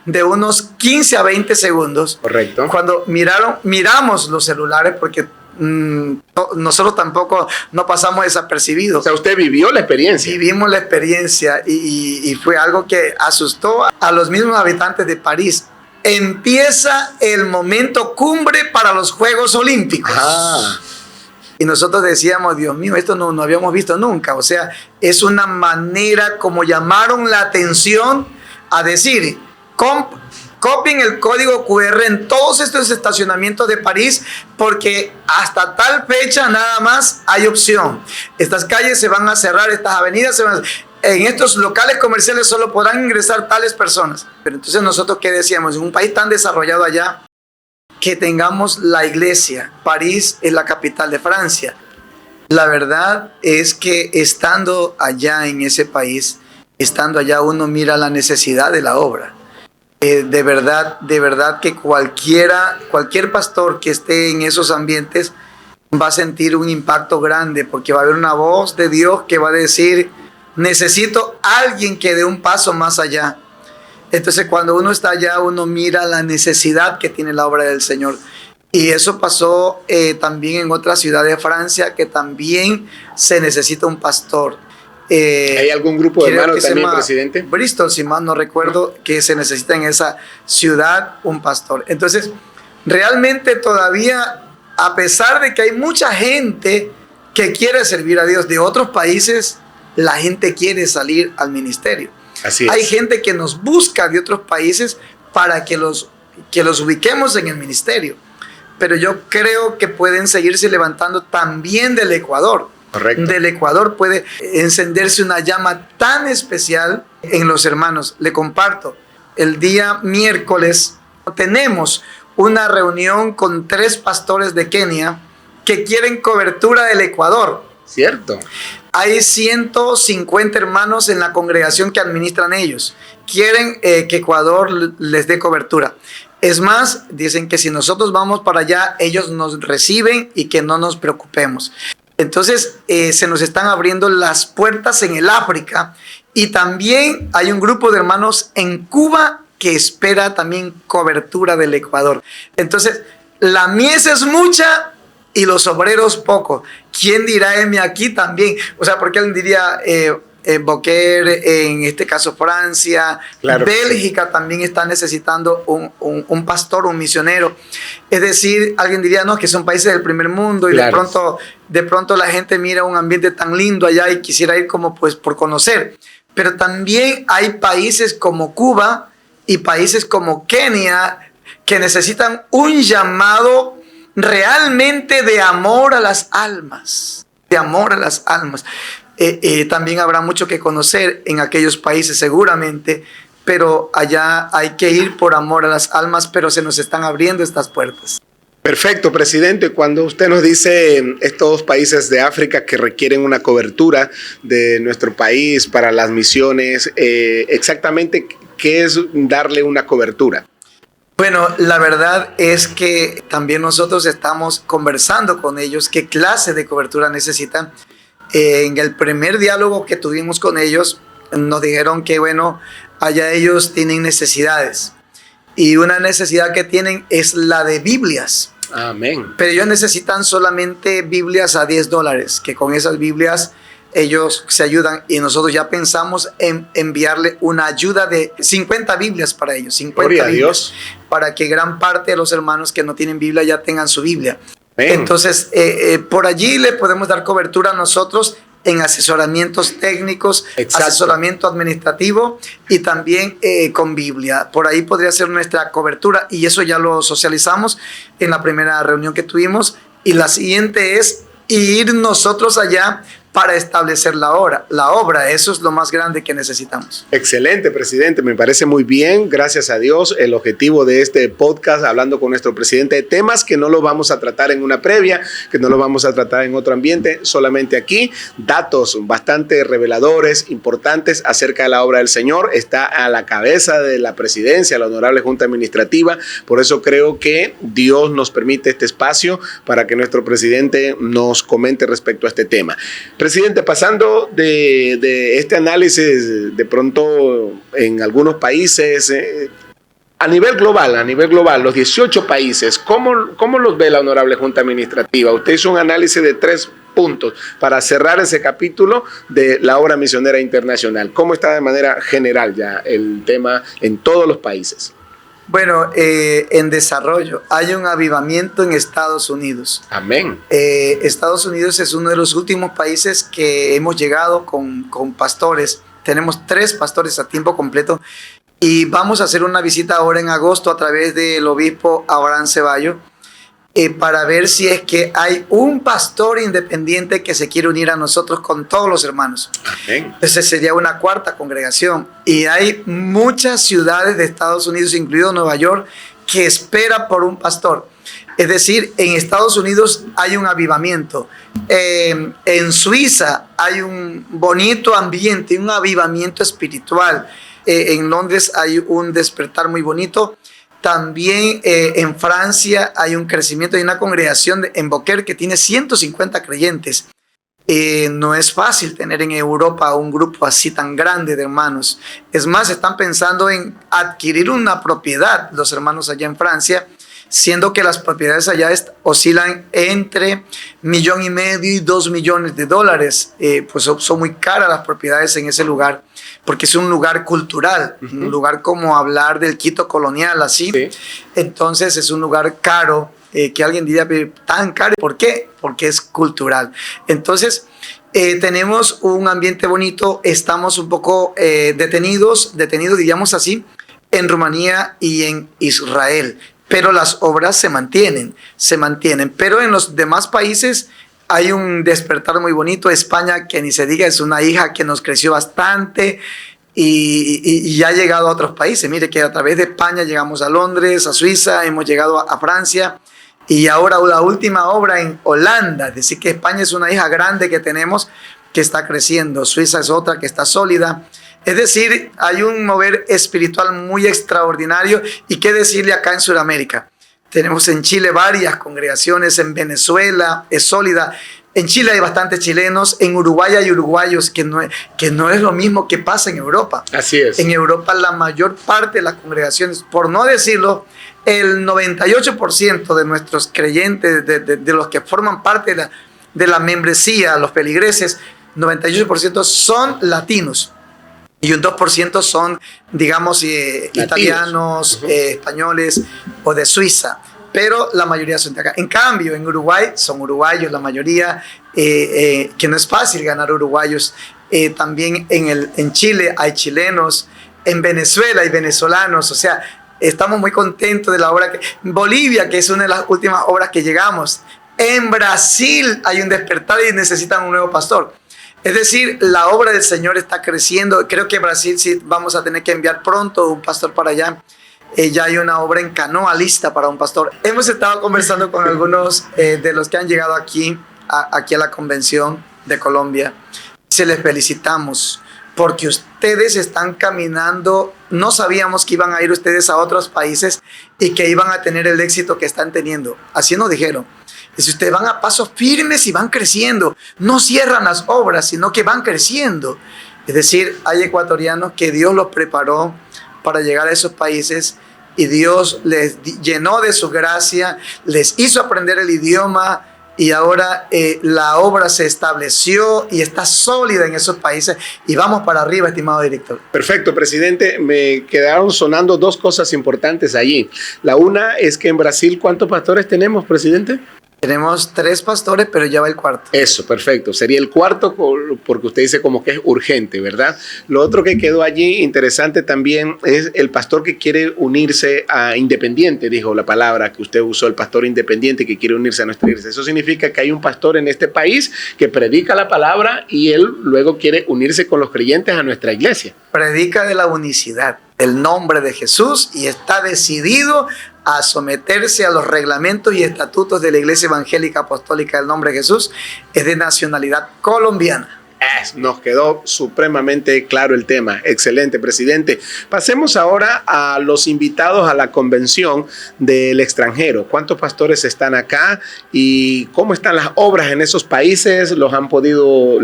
de unos 15 a 20 segundos. Correcto. Cuando miramos los celulares, porque nosotros tampoco no pasamos desapercibidos. O sea, usted vivió la experiencia. Vivimos la experiencia y fue algo que asustó a los mismos habitantes de París. Empieza el momento cumbre para los Juegos Olímpicos. Ah. Y nosotros decíamos, Dios mío, esto no habíamos visto nunca. O sea, es una manera como llamaron la atención a decir, copien el código QR en todos estos estacionamientos de París, porque hasta tal fecha nada más hay opción. Estas calles se van a cerrar, estas avenidas se van a... En estos locales comerciales solo podrán ingresar tales personas. Pero entonces nosotros, ¿qué decíamos? En un país tan desarrollado allá, que tengamos la iglesia. París es la capital de Francia. La verdad es que estando allá en ese país, estando allá, uno mira la necesidad de la obra. De verdad que cualquier pastor que esté en esos ambientes va a sentir un impacto grande, porque va a haber una voz de Dios que va a decir: necesito alguien que dé un paso más allá. Entonces, cuando uno está allá, uno mira la necesidad que tiene la obra del Señor. Y eso pasó también en otra ciudad de Francia, que también se necesita un pastor. ¿Hay algún grupo de hermanos también, presidente? Bristol, si mal no recuerdo, que se necesita en esa ciudad un pastor. Entonces, realmente todavía, a pesar de que hay mucha gente que quiere servir a Dios de otros países, la gente quiere salir al ministerio. Así es. Hay gente que nos busca de otros países para que los ubiquemos en el ministerio. Pero yo creo que pueden seguirse levantando también del Ecuador. Correcto. Del Ecuador puede encenderse una llama tan especial en los hermanos. Le comparto, el día miércoles tenemos una reunión con 3 pastores de Kenia que quieren cobertura del Ecuador. Cierto. Hay 150 hermanos en la congregación que administran ellos. Quieren que Ecuador les dé cobertura. Es más, dicen que si nosotros vamos para allá, ellos nos reciben y que no nos preocupemos. Entonces, se nos están abriendo las puertas en el África, y también hay un grupo de hermanos en Cuba que espera también cobertura del Ecuador. Entonces, la mies es mucha y los obreros poco. ¿Quién dirá heme aquí también? O sea, porque alguien diría Boquer, en este caso Francia, claro, Bélgica sí, también está necesitando un pastor, un misionero. Es decir, alguien diría, no, que son países del primer mundo y claro, de pronto la gente mira un ambiente tan lindo allá y quisiera ir como pues por conocer. Pero también hay países como Cuba y países como Kenia que necesitan un llamado realmente de amor a las almas, de amor a las almas. También habrá mucho que conocer en aquellos países seguramente, pero allá hay que ir por amor a las almas, pero se nos están abriendo estas puertas. Perfecto, presidente. Cuando usted nos dice estos países de África que requieren una cobertura de nuestro país para las misiones, exactamente, ¿qué es darle una cobertura? Bueno, la verdad es que también nosotros estamos conversando con ellos qué clase de cobertura necesitan. En el primer diálogo que tuvimos con ellos, nos dijeron que, bueno, allá ellos tienen necesidades. Y una necesidad que tienen es la de Biblias. Amén. Pero ellos necesitan solamente Biblias a $10, que con esas Biblias ellos se ayudan, y nosotros ya pensamos en enviarle una ayuda de 50 Biblias para ellos, 50 Gloria Biblias, a Dios, para que gran parte de los hermanos que no tienen Biblia ya tengan su Biblia. Amén. Entonces, por allí le podemos dar cobertura a nosotros en asesoramientos técnicos, exacto, asesoramiento administrativo y también con Biblia. Por ahí podría ser nuestra cobertura, y eso ya lo socializamos en la primera reunión que tuvimos. Y la siguiente es ir nosotros allá para establecer la obra. Eso es lo más grande que necesitamos. Excelente, presidente, me parece muy bien, gracias a Dios. El objetivo de este podcast, hablando con nuestro presidente de temas que no lo vamos a tratar en una previa, que no lo vamos a tratar en otro ambiente, solamente aquí, datos bastante reveladores, importantes acerca de la obra del Señor. Está a la cabeza de la presidencia, la honorable Junta Administrativa. Por eso creo que Dios nos permite este espacio para que nuestro presidente nos comente respecto a este tema. Presidente, pasando de este análisis de pronto en algunos países, a nivel global, los 18 países, ¿cómo los ve la honorable Junta Administrativa? Usted hizo un análisis de 3 puntos para cerrar ese capítulo de la obra misionera internacional. ¿Cómo está de manera general ya el tema en todos los países? Bueno, en desarrollo. Hay un avivamiento en Estados Unidos. Amén. Estados Unidos es uno de los últimos países que hemos llegado con pastores. Tenemos 3 pastores a tiempo completo. Y vamos a hacer una visita ahora en agosto a través del obispo Abraham Ceballo para ver si es que hay un pastor independiente que se quiere unir a nosotros con todos los hermanos. Amén. Entonces sería una 4ª congregación. Y hay muchas ciudades de Estados Unidos, incluido Nueva York, que espera por un pastor. Es decir, en Estados Unidos hay un avivamiento. En Suiza hay un bonito ambiente, un avivamiento espiritual. En Londres hay un despertar muy bonito. También en Francia hay un crecimiento, hay una congregación en Beaucaire que tiene 150 creyentes. No es fácil tener en Europa un grupo así tan grande de hermanos. Es más, están pensando en adquirir una propiedad los hermanos allá en Francia, siendo que las propiedades allá oscilan entre $1,5 millones y $2 millones. Pues son muy caras las propiedades en ese lugar, porque es un lugar cultural, un lugar como hablar del Quito colonial, así. Sí. Entonces es un lugar caro, que alguien diría, tan caro, ¿por qué? Porque es cultural. Entonces tenemos un ambiente bonito, estamos un poco detenidos, digamos así, en Rumanía y en Israel. Pero las obras se mantienen. Pero en los demás países hay un despertar muy bonito. España, que ni se diga, es una hija que nos creció bastante y ya ha llegado a otros países. Mire que a través de España llegamos a Londres, a Suiza, hemos llegado a Francia y ahora la última obra en Holanda. Es decir, que España es una hija grande que tenemos que está creciendo. Suiza es otra que está sólida. Es decir, hay un mover espiritual muy extraordinario. ¿Y qué decirle acá en Sudamérica? Tenemos en Chile varias congregaciones, en Venezuela es sólida. En Chile hay bastantes chilenos, en Uruguay hay uruguayos, que no es lo mismo que pasa en Europa. Así es. En Europa la mayor parte de las congregaciones, por no decirlo, el 98% de nuestros creyentes, de los que forman parte de la membresía, los feligreses, 98% son latinos. Y un 2% son, digamos, italianos, españoles o de Suiza. Pero la mayoría son de acá. En cambio, en Uruguay son uruguayos, la mayoría, que no es fácil ganar uruguayos. También en Chile hay chilenos, en Venezuela hay venezolanos. O sea, estamos muy contentos de la obra. Bolivia, que es una de las últimas obras que llegamos. En Brasil hay un despertar y necesitan un nuevo pastor. Es decir, la obra del Señor está creciendo. Creo que Brasil sí vamos a tener que enviar pronto un pastor para allá. Ya hay una obra en canoa lista para un pastor. Hemos estado conversando con algunos de los que han llegado aquí a la convención de Colombia. Se les felicitamos porque ustedes están caminando. No sabíamos que iban a ir ustedes a otros países y que iban a tener el éxito que están teniendo. Así nos dijeron. Si ustedes van a pasos firmes y van creciendo, no cierran las obras, sino que van creciendo. Es decir, hay ecuatorianos que Dios los preparó para llegar a esos países y Dios les llenó de su gracia, les hizo aprender el idioma y ahora la obra se estableció y está sólida en esos países y vamos para arriba, estimado director. Perfecto, presidente. Me quedaron sonando dos cosas importantes allí. La una es que en Brasil, ¿cuántos pastores tenemos, presidente? Tenemos 3 pastores, pero ya va el cuarto. Eso, perfecto. Sería el cuarto porque usted dice como que es urgente, ¿verdad? Lo otro que quedó allí interesante también es el pastor que quiere unirse a Independiente, dijo la palabra que usted usó, el pastor independiente que quiere unirse a nuestra iglesia. Eso significa que hay un pastor en este país que predica la palabra y él luego quiere unirse con los creyentes a nuestra iglesia. Predica de la unicidad, el nombre de Jesús y está decidido a someterse a los reglamentos y estatutos de la Iglesia Evangélica Apostólica del Nombre de Jesús. Es de nacionalidad colombiana. Nos quedó supremamente claro el tema. Excelente, presidente. Pasemos ahora a los invitados a la convención del extranjero. ¿Cuántos pastores están acá y cómo están las obras en esos países? ¿Les han podido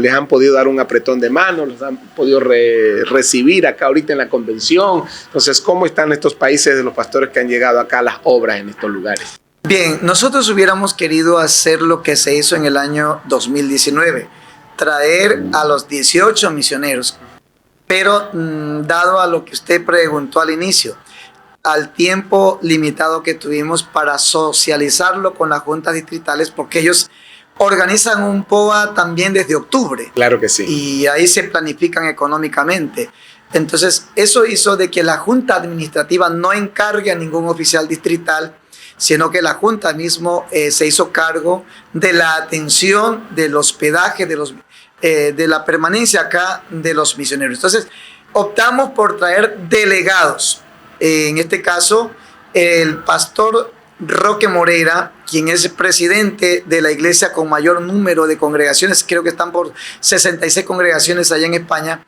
dar un apretón de mano? ¿Los han podido recibir acá ahorita en la convención? Entonces, ¿cómo están estos países de los pastores que han llegado acá, las obras en estos lugares? Bien, nosotros hubiéramos querido hacer lo que se hizo en el año 2019. Traer a los 18 misioneros, pero dado a lo que usted preguntó al inicio, al tiempo limitado que tuvimos para socializarlo con las juntas distritales, porque ellos organizan un POA también desde octubre. Claro que sí. Y ahí se planifican económicamente. Entonces, eso hizo de que la junta administrativa no encargue a ningún oficial distrital, sino que la Junta mismo se hizo cargo de la atención, del hospedaje, de la permanencia acá de los misioneros. Entonces, optamos por traer delegados. En este caso, el pastor Roque Moreira quien es presidente de la iglesia con mayor número de congregaciones, creo que están por 66 congregaciones allá en España.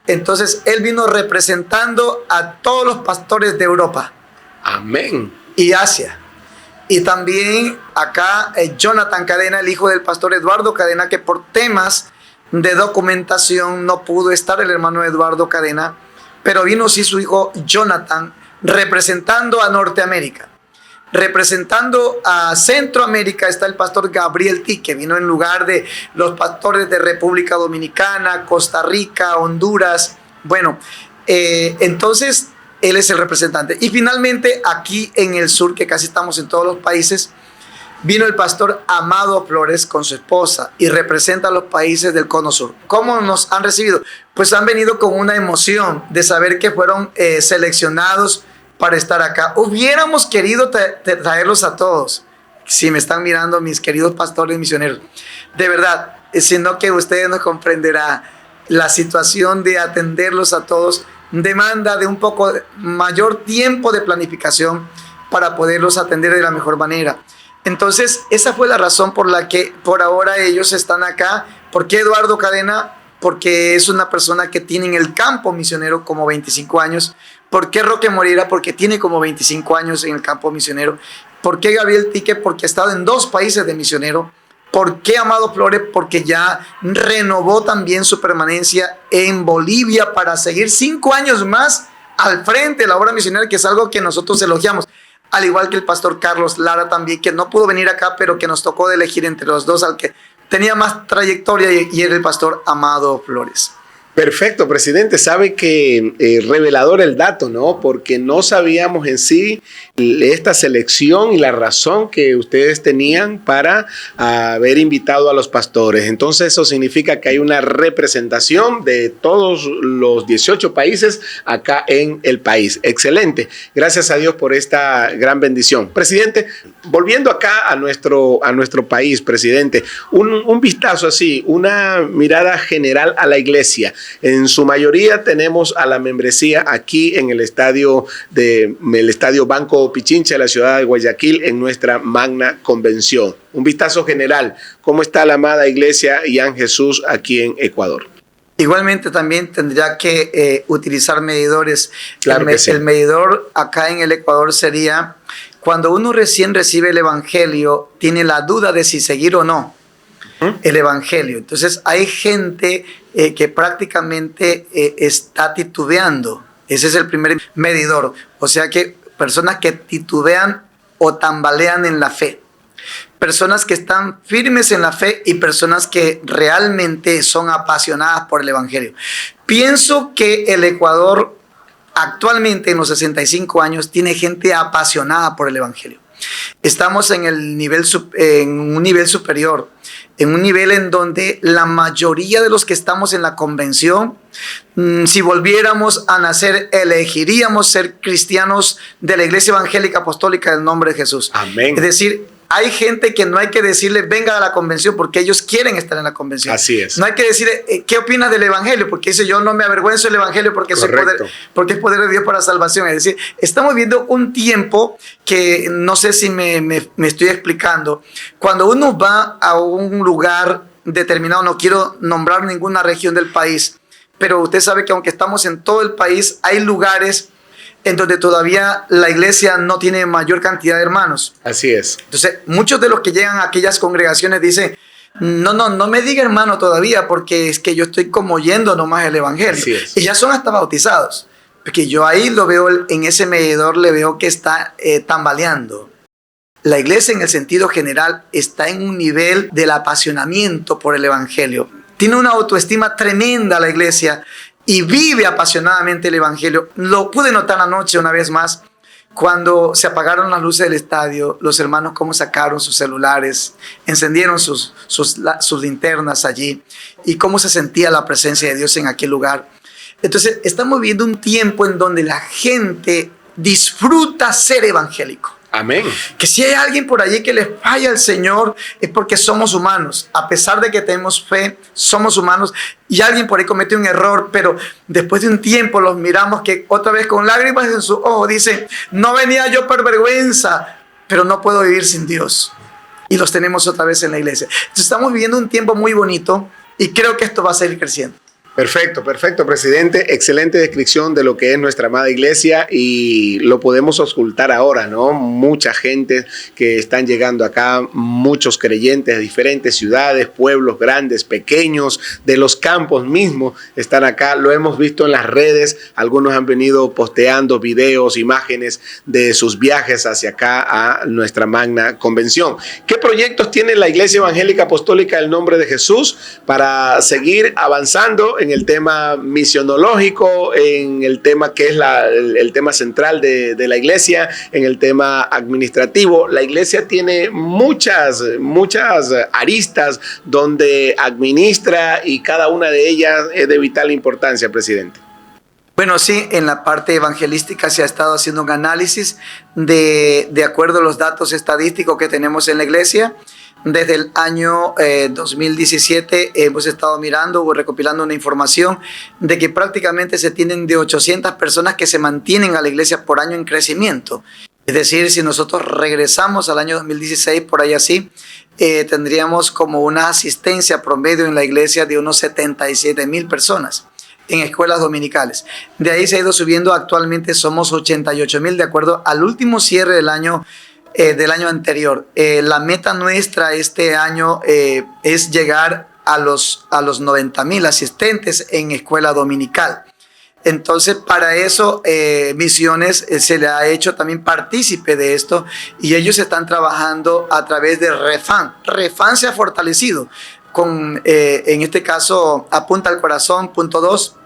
Entonces, él vino representando a todos los pastores de Europa. Amén. Y Asia. Y también acá Jonathan Cadena, el hijo del pastor Eduardo Cadena, que por temas de documentación no pudo estar, el hermano Eduardo Cadena, pero vino sí su hijo Jonathan representando a Norteamérica. Representando a Centroamérica está el pastor Gabriel T, que vino en lugar de los pastores de República Dominicana, Costa Rica, Honduras. Bueno, entonces él es el representante. Y finalmente aquí en el sur, que casi estamos en todos los países, vino el pastor Amado Flores con su esposa y representa a los países del Cono Sur. ¿Cómo nos han recibido? Pues han venido con una emoción de saber que fueron seleccionados para estar acá. Hubiéramos querido traerlos a todos, si me están mirando mis queridos pastores misioneros. De verdad, sino que ustedes nos comprenderán, la situación de atenderlos a todos demanda de un poco mayor tiempo de planificación para poderlos atender de la mejor manera. Entonces, esa fue la razón por la que por ahora ellos están acá. ¿Por qué Eduardo Cadena? Porque es una persona que tiene en el campo misionero como 25 años. ¿Por qué Roque Moreira? Porque tiene como 25 años en el campo misionero. ¿Por qué Gabriel Tique? Porque ha estado en 2 países de misionero. ¿Por qué Amado Flores? Porque ya renovó también su permanencia en Bolivia para seguir 5 años más al frente de la obra misionera, que es algo que nosotros elogiamos. Al igual que el pastor Carlos Lara también, que no pudo venir acá, pero que nos tocó de elegir entre los dos al que tenía más trayectoria, y era el pastor Amado Flores. Perfecto, presidente. Sabe que revelador el dato, ¿no? Porque no sabíamos en sí esta selección y la razón que ustedes tenían para haber invitado a los pastores. Entonces eso significa que hay una representación de todos los 18 países acá en el país. Excelente. Gracias a Dios por esta gran bendición. Presidente, volviendo acá a nuestro país, presidente, un vistazo así, una mirada general a la iglesia. En su mayoría tenemos a la membresía aquí en el estadio Banco Pichincha de la ciudad de Guayaquil en nuestra magna convención. Un vistazo general, ¿cómo está la amada iglesia Ian Jesús aquí en Ecuador? Igualmente también tendría que utilizar medidores. Claro que sí. El medidor acá en el Ecuador sería cuando uno recién recibe el evangelio, tiene la duda de si seguir o no el evangelio. Entonces hay gente que prácticamente está titubeando. Ese es el primer medidor. O sea que personas que titubean o tambalean en la fe. Personas que están firmes en la fe y personas que realmente son apasionadas por el evangelio. Pienso que el Ecuador actualmente en los 65 años tiene gente apasionada por el evangelio. Estamos en un nivel superior, en un nivel en donde la mayoría de los que estamos en la convención, si volviéramos a nacer, elegiríamos ser cristianos de la Iglesia Evangélica Apostólica del nombre de Jesús. Amén. Es decir, hay gente que no hay que decirle venga a la convención porque ellos quieren estar en la convención. Así es. No hay que decirle ¿qué opinas del evangelio? Porque dice yo no me avergüenzo del evangelio porque es poder de Dios para salvación. Es decir, estamos viendo un tiempo que no sé si me estoy explicando. Cuando uno va a un lugar determinado, no quiero nombrar ninguna región del país, pero usted sabe que aunque estamos en todo el país, hay lugares en donde todavía la iglesia no tiene mayor cantidad de hermanos. Así es. Entonces, muchos de los que llegan a aquellas congregaciones dicen, no me diga hermano todavía, porque es que yo estoy como oyendo nomás el evangelio. Así es. Y ya son hasta bautizados. Porque yo ahí lo veo, en ese medidor le veo que está tambaleando. La iglesia en el sentido general está en un nivel del apasionamiento por el evangelio. Tiene una autoestima tremenda la iglesia y vive apasionadamente el evangelio. Lo pude notar anoche una vez más, cuando se apagaron las luces del estadio, los hermanos cómo sacaron sus celulares, encendieron sus linternas allí y cómo se sentía la presencia de Dios en aquel lugar. Entonces, estamos viviendo un tiempo en donde la gente disfruta ser evangélico. Amén. Que si hay alguien por allí que le falla al Señor es porque somos humanos. A pesar de que tenemos fe, somos humanos. Y alguien por ahí comete un error, pero después de un tiempo los miramos que otra vez con lágrimas en sus ojos dice, no venía yo por vergüenza, pero no puedo vivir sin Dios. y los tenemos otra vez en la iglesia. Entonces estamos viviendo un tiempo muy bonito y creo que esto va a seguir creciendo. Perfecto, perfecto, presidente. Excelente descripción de lo que es nuestra amada iglesia y lo podemos auscultar ahora, ¿no? Mucha gente que están llegando acá, muchos creyentes de diferentes ciudades, pueblos grandes, pequeños, de los campos mismos están acá. Lo hemos visto en las redes. Algunos han venido posteando videos, imágenes de sus viajes hacia acá a nuestra magna convención. ¿Qué proyectos tiene la Iglesia Evangélica Apostólica del Nombre de Jesús para seguir avanzando en el tema misionológico, en el tema que es el tema central de la iglesia, en el tema administrativo? La iglesia tiene muchas aristas donde administra y cada una de ellas es de vital importancia, presidente. Bueno, sí, en la parte evangelística se ha estado haciendo un análisis de acuerdo a los datos estadísticos que tenemos en la iglesia. Desde el año 2017 hemos estado mirando o recopilando una información de que prácticamente se tienen de 800 personas que se mantienen a la iglesia por año en crecimiento. Es decir, si nosotros regresamos al año 2016, por ahí así, tendríamos como una asistencia promedio en la iglesia de unos 77,000 personas en escuelas dominicales. De ahí se ha ido subiendo, actualmente somos 88,000 de acuerdo al último cierre del año anterior. La meta nuestra este año es llegar a los 90,000 asistentes en escuela dominical. Entonces, para eso, Misiones se le ha hecho también partícipe de esto y ellos están trabajando a través de Refan. Refan se ha fortalecido con, en este caso, Apunta al Corazón, punto 2.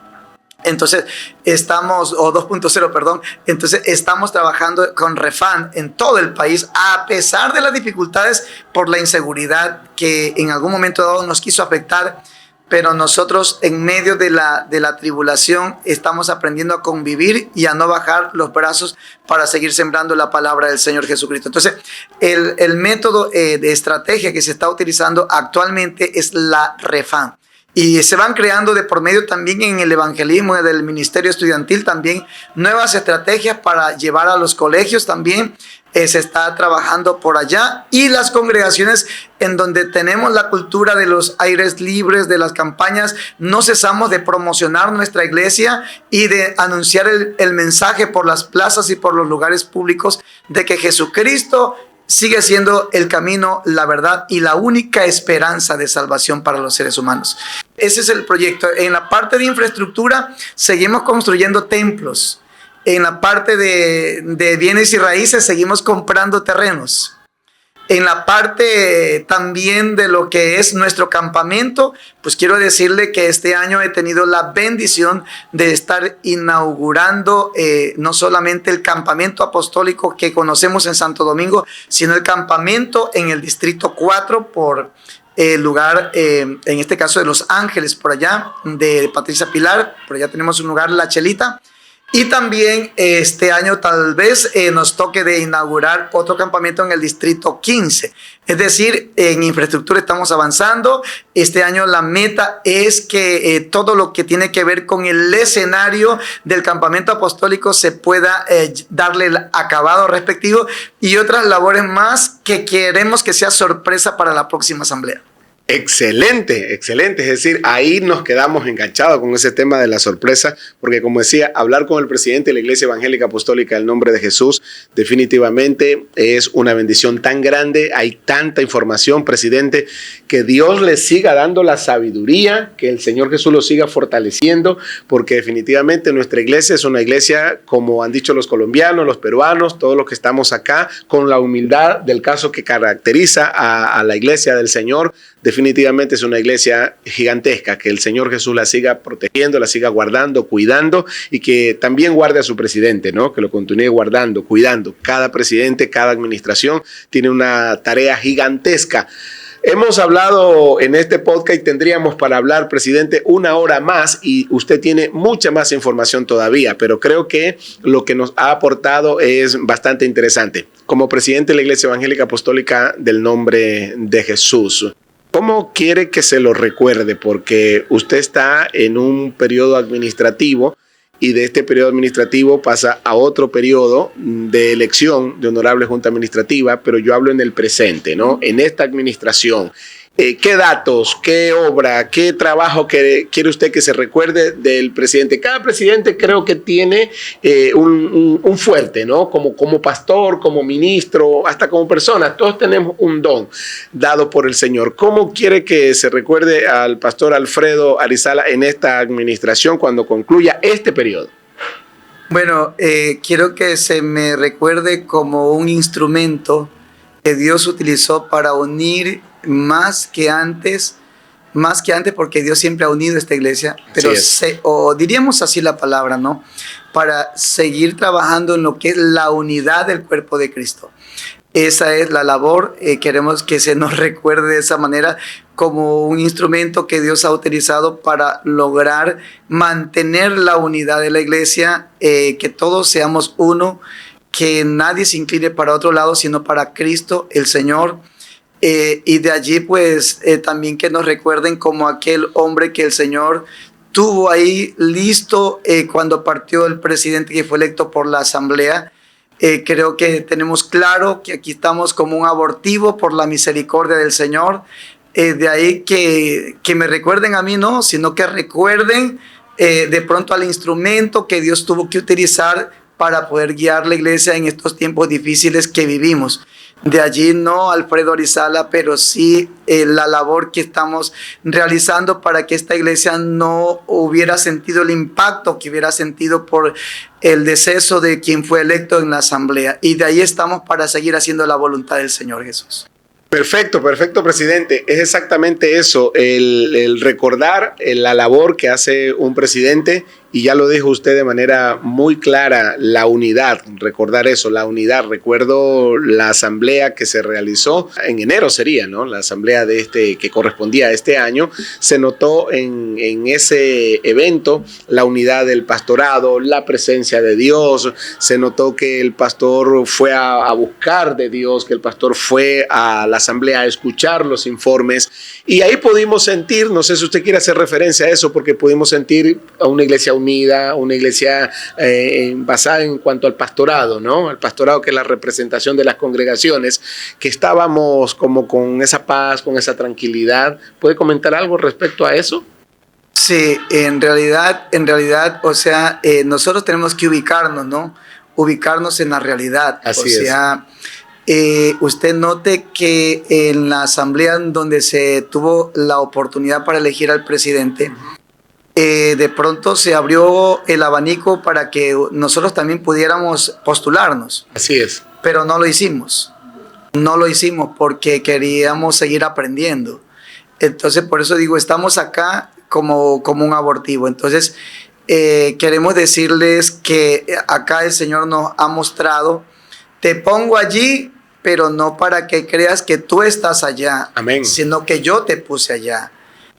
Entonces, o 2.0, perdón. Entonces, estamos trabajando con Refan en todo el país, a pesar de las dificultades por la inseguridad que en algún momento dado nos quiso afectar. Pero nosotros, en medio de la tribulación, estamos aprendiendo a convivir y a no bajar los brazos para seguir sembrando la palabra del Señor Jesucristo. Entonces, el método de estrategia que se está utilizando actualmente es la Refan. Y se van creando de por medio también en el evangelismo del ministerio estudiantil también nuevas estrategias para llevar a los colegios también. Se está trabajando por allá y las congregaciones en donde tenemos la cultura de los aires libres, de las campañas, no cesamos de promocionar nuestra iglesia y de anunciar el mensaje por las plazas y por los lugares públicos de que Jesucristo sigue siendo el camino, la verdad y la única esperanza de salvación para los seres humanos. Ese es el proyecto. En la parte de infraestructura seguimos construyendo templos. En la parte de bienes y raíces seguimos comprando terrenos. En la parte también de lo que es nuestro campamento, pues quiero decirle que este año he tenido la bendición de estar inaugurando no solamente el campamento apostólico que conocemos en Santo Domingo, sino el campamento en el Distrito 4 por el lugar, en este caso de Los Ángeles, por allá, de Patricia Pilar, por allá tenemos un lugar, La Chelita. Y también este año tal vez nos toque de inaugurar otro campamento en el Distrito 15. Es decir, en infraestructura estamos avanzando. Este año la meta es que todo lo que tiene que ver con el escenario del campamento apostólico se pueda darle el acabado respectivo y otras labores más que queremos que sea sorpresa para la próxima asamblea. Excelente, excelente. Es decir, ahí nos quedamos enganchados con ese tema de la sorpresa, porque como decía, hablar con el presidente de la Iglesia Evangélica Apostólica del Nombre de Jesús definitivamente es una bendición tan grande. Hay tanta información, presidente, que Dios le siga dando la sabiduría, que el Señor Jesús lo siga fortaleciendo, porque definitivamente nuestra iglesia es una iglesia, como han dicho los colombianos, los peruanos, todos los que estamos acá, con la humildad del caso que caracteriza a la iglesia del Señor. Definitivamente es una iglesia gigantesca, que el Señor Jesús la siga protegiendo, la siga guardando, cuidando y que también guarde a su presidente, ¿no? Que lo continúe guardando, cuidando. Cada presidente, cada administración tiene una tarea gigantesca. Hemos hablado en este podcast y tendríamos para hablar, presidente, 1 hora más y usted tiene mucha más información todavía, pero creo que lo que nos ha aportado es bastante interesante. Como presidente de la Iglesia Evangélica Apostólica del Nombre de Jesús, ¿cómo quiere que se lo recuerde? Porque usted está en un periodo administrativo y de este periodo administrativo pasa a otro periodo de elección de honorable junta administrativa, pero yo hablo en el presente, ¿no? En esta administración. ¿Qué datos, qué obra, qué trabajo quiere usted que se recuerde del presidente? Cada presidente creo que tiene un fuerte, ¿no? Como pastor, como ministro, hasta como persona. Todos tenemos un don dado por el Señor. ¿Cómo quiere que se recuerde al pastor Alfredo Arizala en esta administración cuando concluya este periodo? Bueno, quiero que se me recuerde como un instrumento que Dios utilizó para unir más que antes, porque Dios siempre ha unido esta iglesia, pero o diríamos así la palabra, ¿no? Para seguir trabajando en lo que es la unidad del cuerpo de Cristo. Esa es la labor, queremos que se nos recuerde de esa manera como un instrumento que Dios ha utilizado para lograr mantener la unidad de la iglesia, que todos seamos uno, que nadie se incline para otro lado, sino para Cristo, el Señor. Y de allí pues también que nos recuerden como aquel hombre que el Señor tuvo ahí listo cuando partió el presidente que fue electo por la asamblea. Creo que tenemos claro que aquí estamos como un abortivo por la misericordia del Señor. De ahí que me recuerden a mí, no, sino que recuerden de pronto al instrumento que Dios tuvo que utilizar para poder guiar la iglesia en estos tiempos difíciles que vivimos. De allí no Alfredo Arizala, pero sí la labor que estamos realizando para que esta iglesia no hubiera sentido el impacto que hubiera sentido por el deceso de quien fue electo en la asamblea. Y de ahí estamos para seguir haciendo la voluntad del Señor Jesús. Perfecto, presidente. Es exactamente eso, el recordar la labor que hace un presidente, y ya lo dijo usted de manera muy clara, la unidad, recordar eso, la unidad. Recuerdo la asamblea que se realizó en enero sería, ¿no? La asamblea que correspondía a este año. Se notó en ese evento la unidad del pastorado, la presencia de Dios. Se notó que el pastor fue a buscar de Dios, que el pastor fue a la asamblea a escuchar los informes, y ahí pudimos sentir, no sé si usted quiere hacer referencia a eso, porque pudimos sentir a una iglesia unida, una iglesia basada en cuanto al pastorado, ¿no? Al pastorado, que es la representación de las congregaciones, que estábamos como con esa paz, con esa tranquilidad. ¿Puede comentar algo respecto a eso? Sí, en realidad, o sea, nosotros tenemos que ubicarnos, ¿no? Ubicarnos en la realidad. Así es. Usted note que en la asamblea donde se tuvo la oportunidad para elegir al presidente, de pronto se abrió el abanico para que nosotros también pudiéramos postularnos. Así es. Pero no lo hicimos. No lo hicimos porque queríamos seguir aprendiendo. Entonces, por eso digo, estamos acá como un abortivo. Entonces, queremos decirles que acá el Señor nos ha mostrado: te pongo allí, pero no para que creas que tú estás allá. Amén. Sino que yo te puse allá.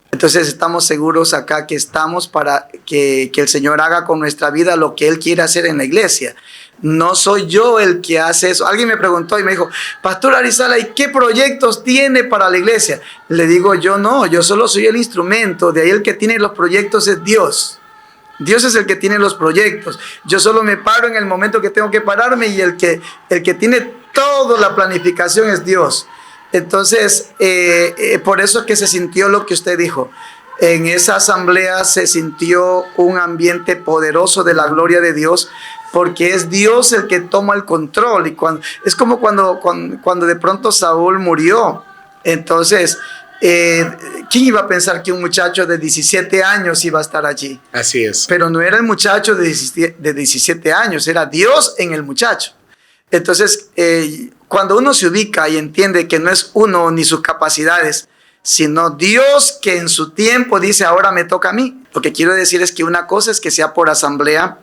Entonces estamos seguros acá que estamos para que el Señor haga con nuestra vida lo que Él quiere hacer en la iglesia. No soy yo el que hace eso. Alguien me preguntó y me dijo: Pastor Arizala, ¿y qué proyectos tiene para la iglesia? Le digo yo: no, yo solo soy el instrumento. De ahí el que tiene los proyectos es Dios. Dios es el que tiene los proyectos. Yo solo me paro en el momento que tengo que pararme, y el que tiene toda la planificación es Dios. Entonces, por eso es que se sintió lo que usted dijo. En esa asamblea se sintió un ambiente poderoso de la gloria de Dios, porque es Dios el que toma el control. Y es como cuando de pronto Saúl murió. Entonces, ¿quién iba a pensar que un muchacho de 17 años iba a estar allí? Así es. Pero no era el muchacho de 17 años, era Dios en el muchacho. Entonces, cuando uno se ubica y entiende que no es uno ni sus capacidades, sino Dios que en su tiempo dice: ahora me toca a mí. Lo que quiero decir es que una cosa es que sea por asamblea,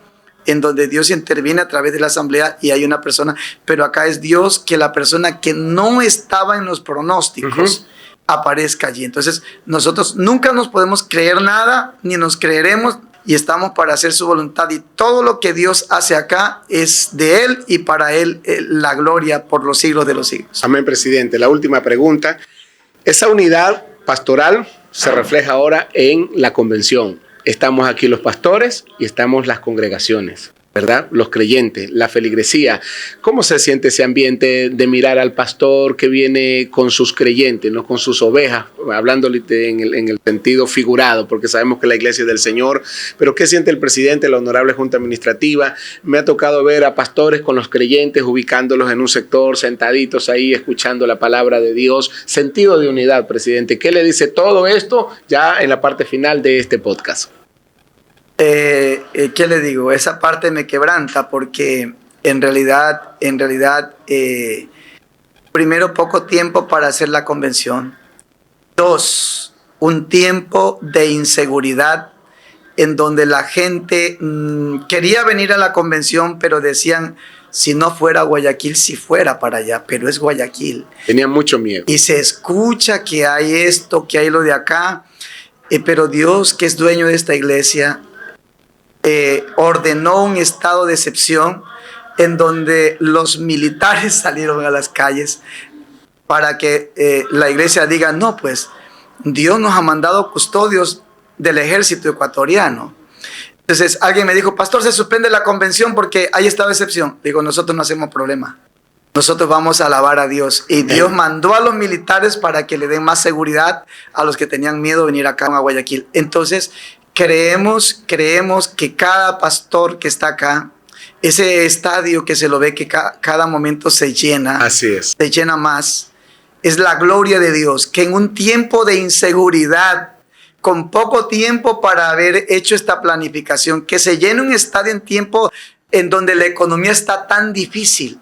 en donde Dios interviene a través de la asamblea y hay una persona, pero acá es Dios que la persona que no estaba en los pronósticos aparezca allí. Entonces, nosotros nunca nos podemos creer nada, ni nos creeremos, y estamos para hacer su voluntad, y todo lo que Dios hace acá es de Él y para Él la gloria por los siglos de los siglos. Amén, presidente. La última pregunta. Esa unidad pastoral se refleja ahora en la convención. estamos aquí los pastores y estamos las congregaciones, ¿verdad? Los creyentes, la feligresía. ¿Cómo se siente ese ambiente de mirar al pastor que viene con sus creyentes, no con sus ovejas, hablándole en el sentido figurado, porque sabemos que la iglesia es del Señor, pero qué siente el presidente de la Honorable Junta Administrativa? Me ha tocado ver a pastores con los creyentes, ubicándolos en un sector, sentaditos ahí, escuchando la palabra de Dios. Sentido de unidad, presidente. ¿Qué le dice todo esto ya en la parte final de este podcast? ¿Qué le digo? Esa parte me quebranta porque en realidad, primero, poco tiempo para hacer la convención. 2, un tiempo de inseguridad en donde la gente quería venir a la convención, pero decían, si no fuera Guayaquil, si fuera para allá, pero es Guayaquil. Tenían mucho miedo. Y se escucha que hay esto, que hay lo de acá, pero Dios, que es dueño de esta iglesia, ordenó un estado de excepción en donde los militares salieron a las calles para que la iglesia diga, no, pues Dios nos ha mandado custodios del ejército ecuatoriano. Entonces alguien me dijo, pastor, se suspende la convención porque hay estado de excepción. Digo, nosotros no hacemos problema. Nosotros vamos a alabar a Dios. Y Dios mandó a los militares para que le den más seguridad a los que tenían miedo de venir acá a Guayaquil. Entonces, creemos que cada pastor que está acá, ese estadio que se lo ve que cada momento se llena. Así es. Se llena más. Es la gloria de Dios, que en un tiempo de inseguridad, con poco tiempo para haber hecho esta planificación, que se llene un estadio en tiempo en donde la economía está tan difícil.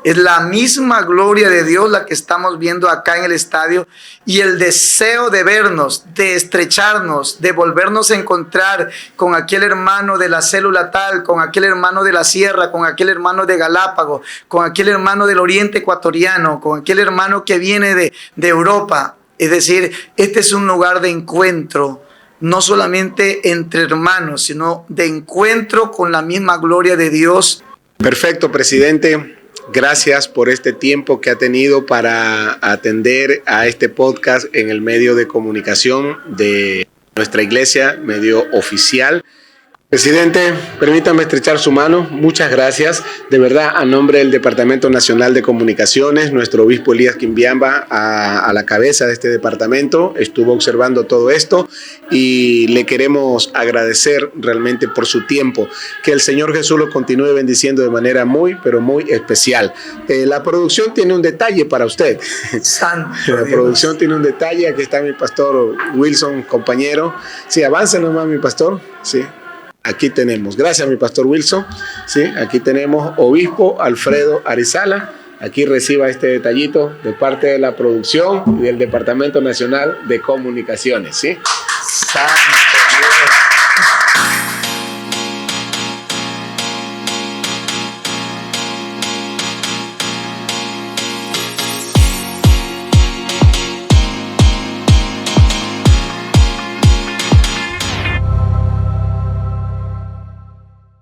Es la misma gloria de Dios la que estamos viendo acá en el estadio y el deseo de vernos, de estrecharnos, de volvernos a encontrar con aquel hermano de la célula tal, con aquel hermano de la sierra, con aquel hermano de Galápagos, con aquel hermano del oriente ecuatoriano, con aquel hermano que viene de Europa. Es decir, este es un lugar de encuentro, no solamente entre hermanos, sino de encuentro con la misma gloria de Dios. Perfecto, presidente. Gracias por este tiempo que ha tenido para atender a este podcast en el medio de comunicación de nuestra iglesia, medio oficial. Presidente, permítame estrechar su mano. Muchas gracias. De verdad, a nombre del Departamento Nacional de Comunicaciones, nuestro obispo Elías Quimbiamba, a la cabeza de este departamento, estuvo observando todo esto y le queremos agradecer realmente por su tiempo. Que el Señor Jesús lo continúe bendiciendo de manera muy, pero muy especial. La producción tiene un detalle para usted. Santo La Dios. producción tiene un detalle. Aquí está mi pastor Wilson, compañero. Sí, avance nomás, mi pastor. Sí. Aquí tenemos, gracias mi pastor Wilson, ¿sí? Aquí tenemos obispo Alfredo Arizala, aquí reciba este detallito de parte de la producción y del Departamento Nacional de Comunicaciones, ¿sí? Santo Dios.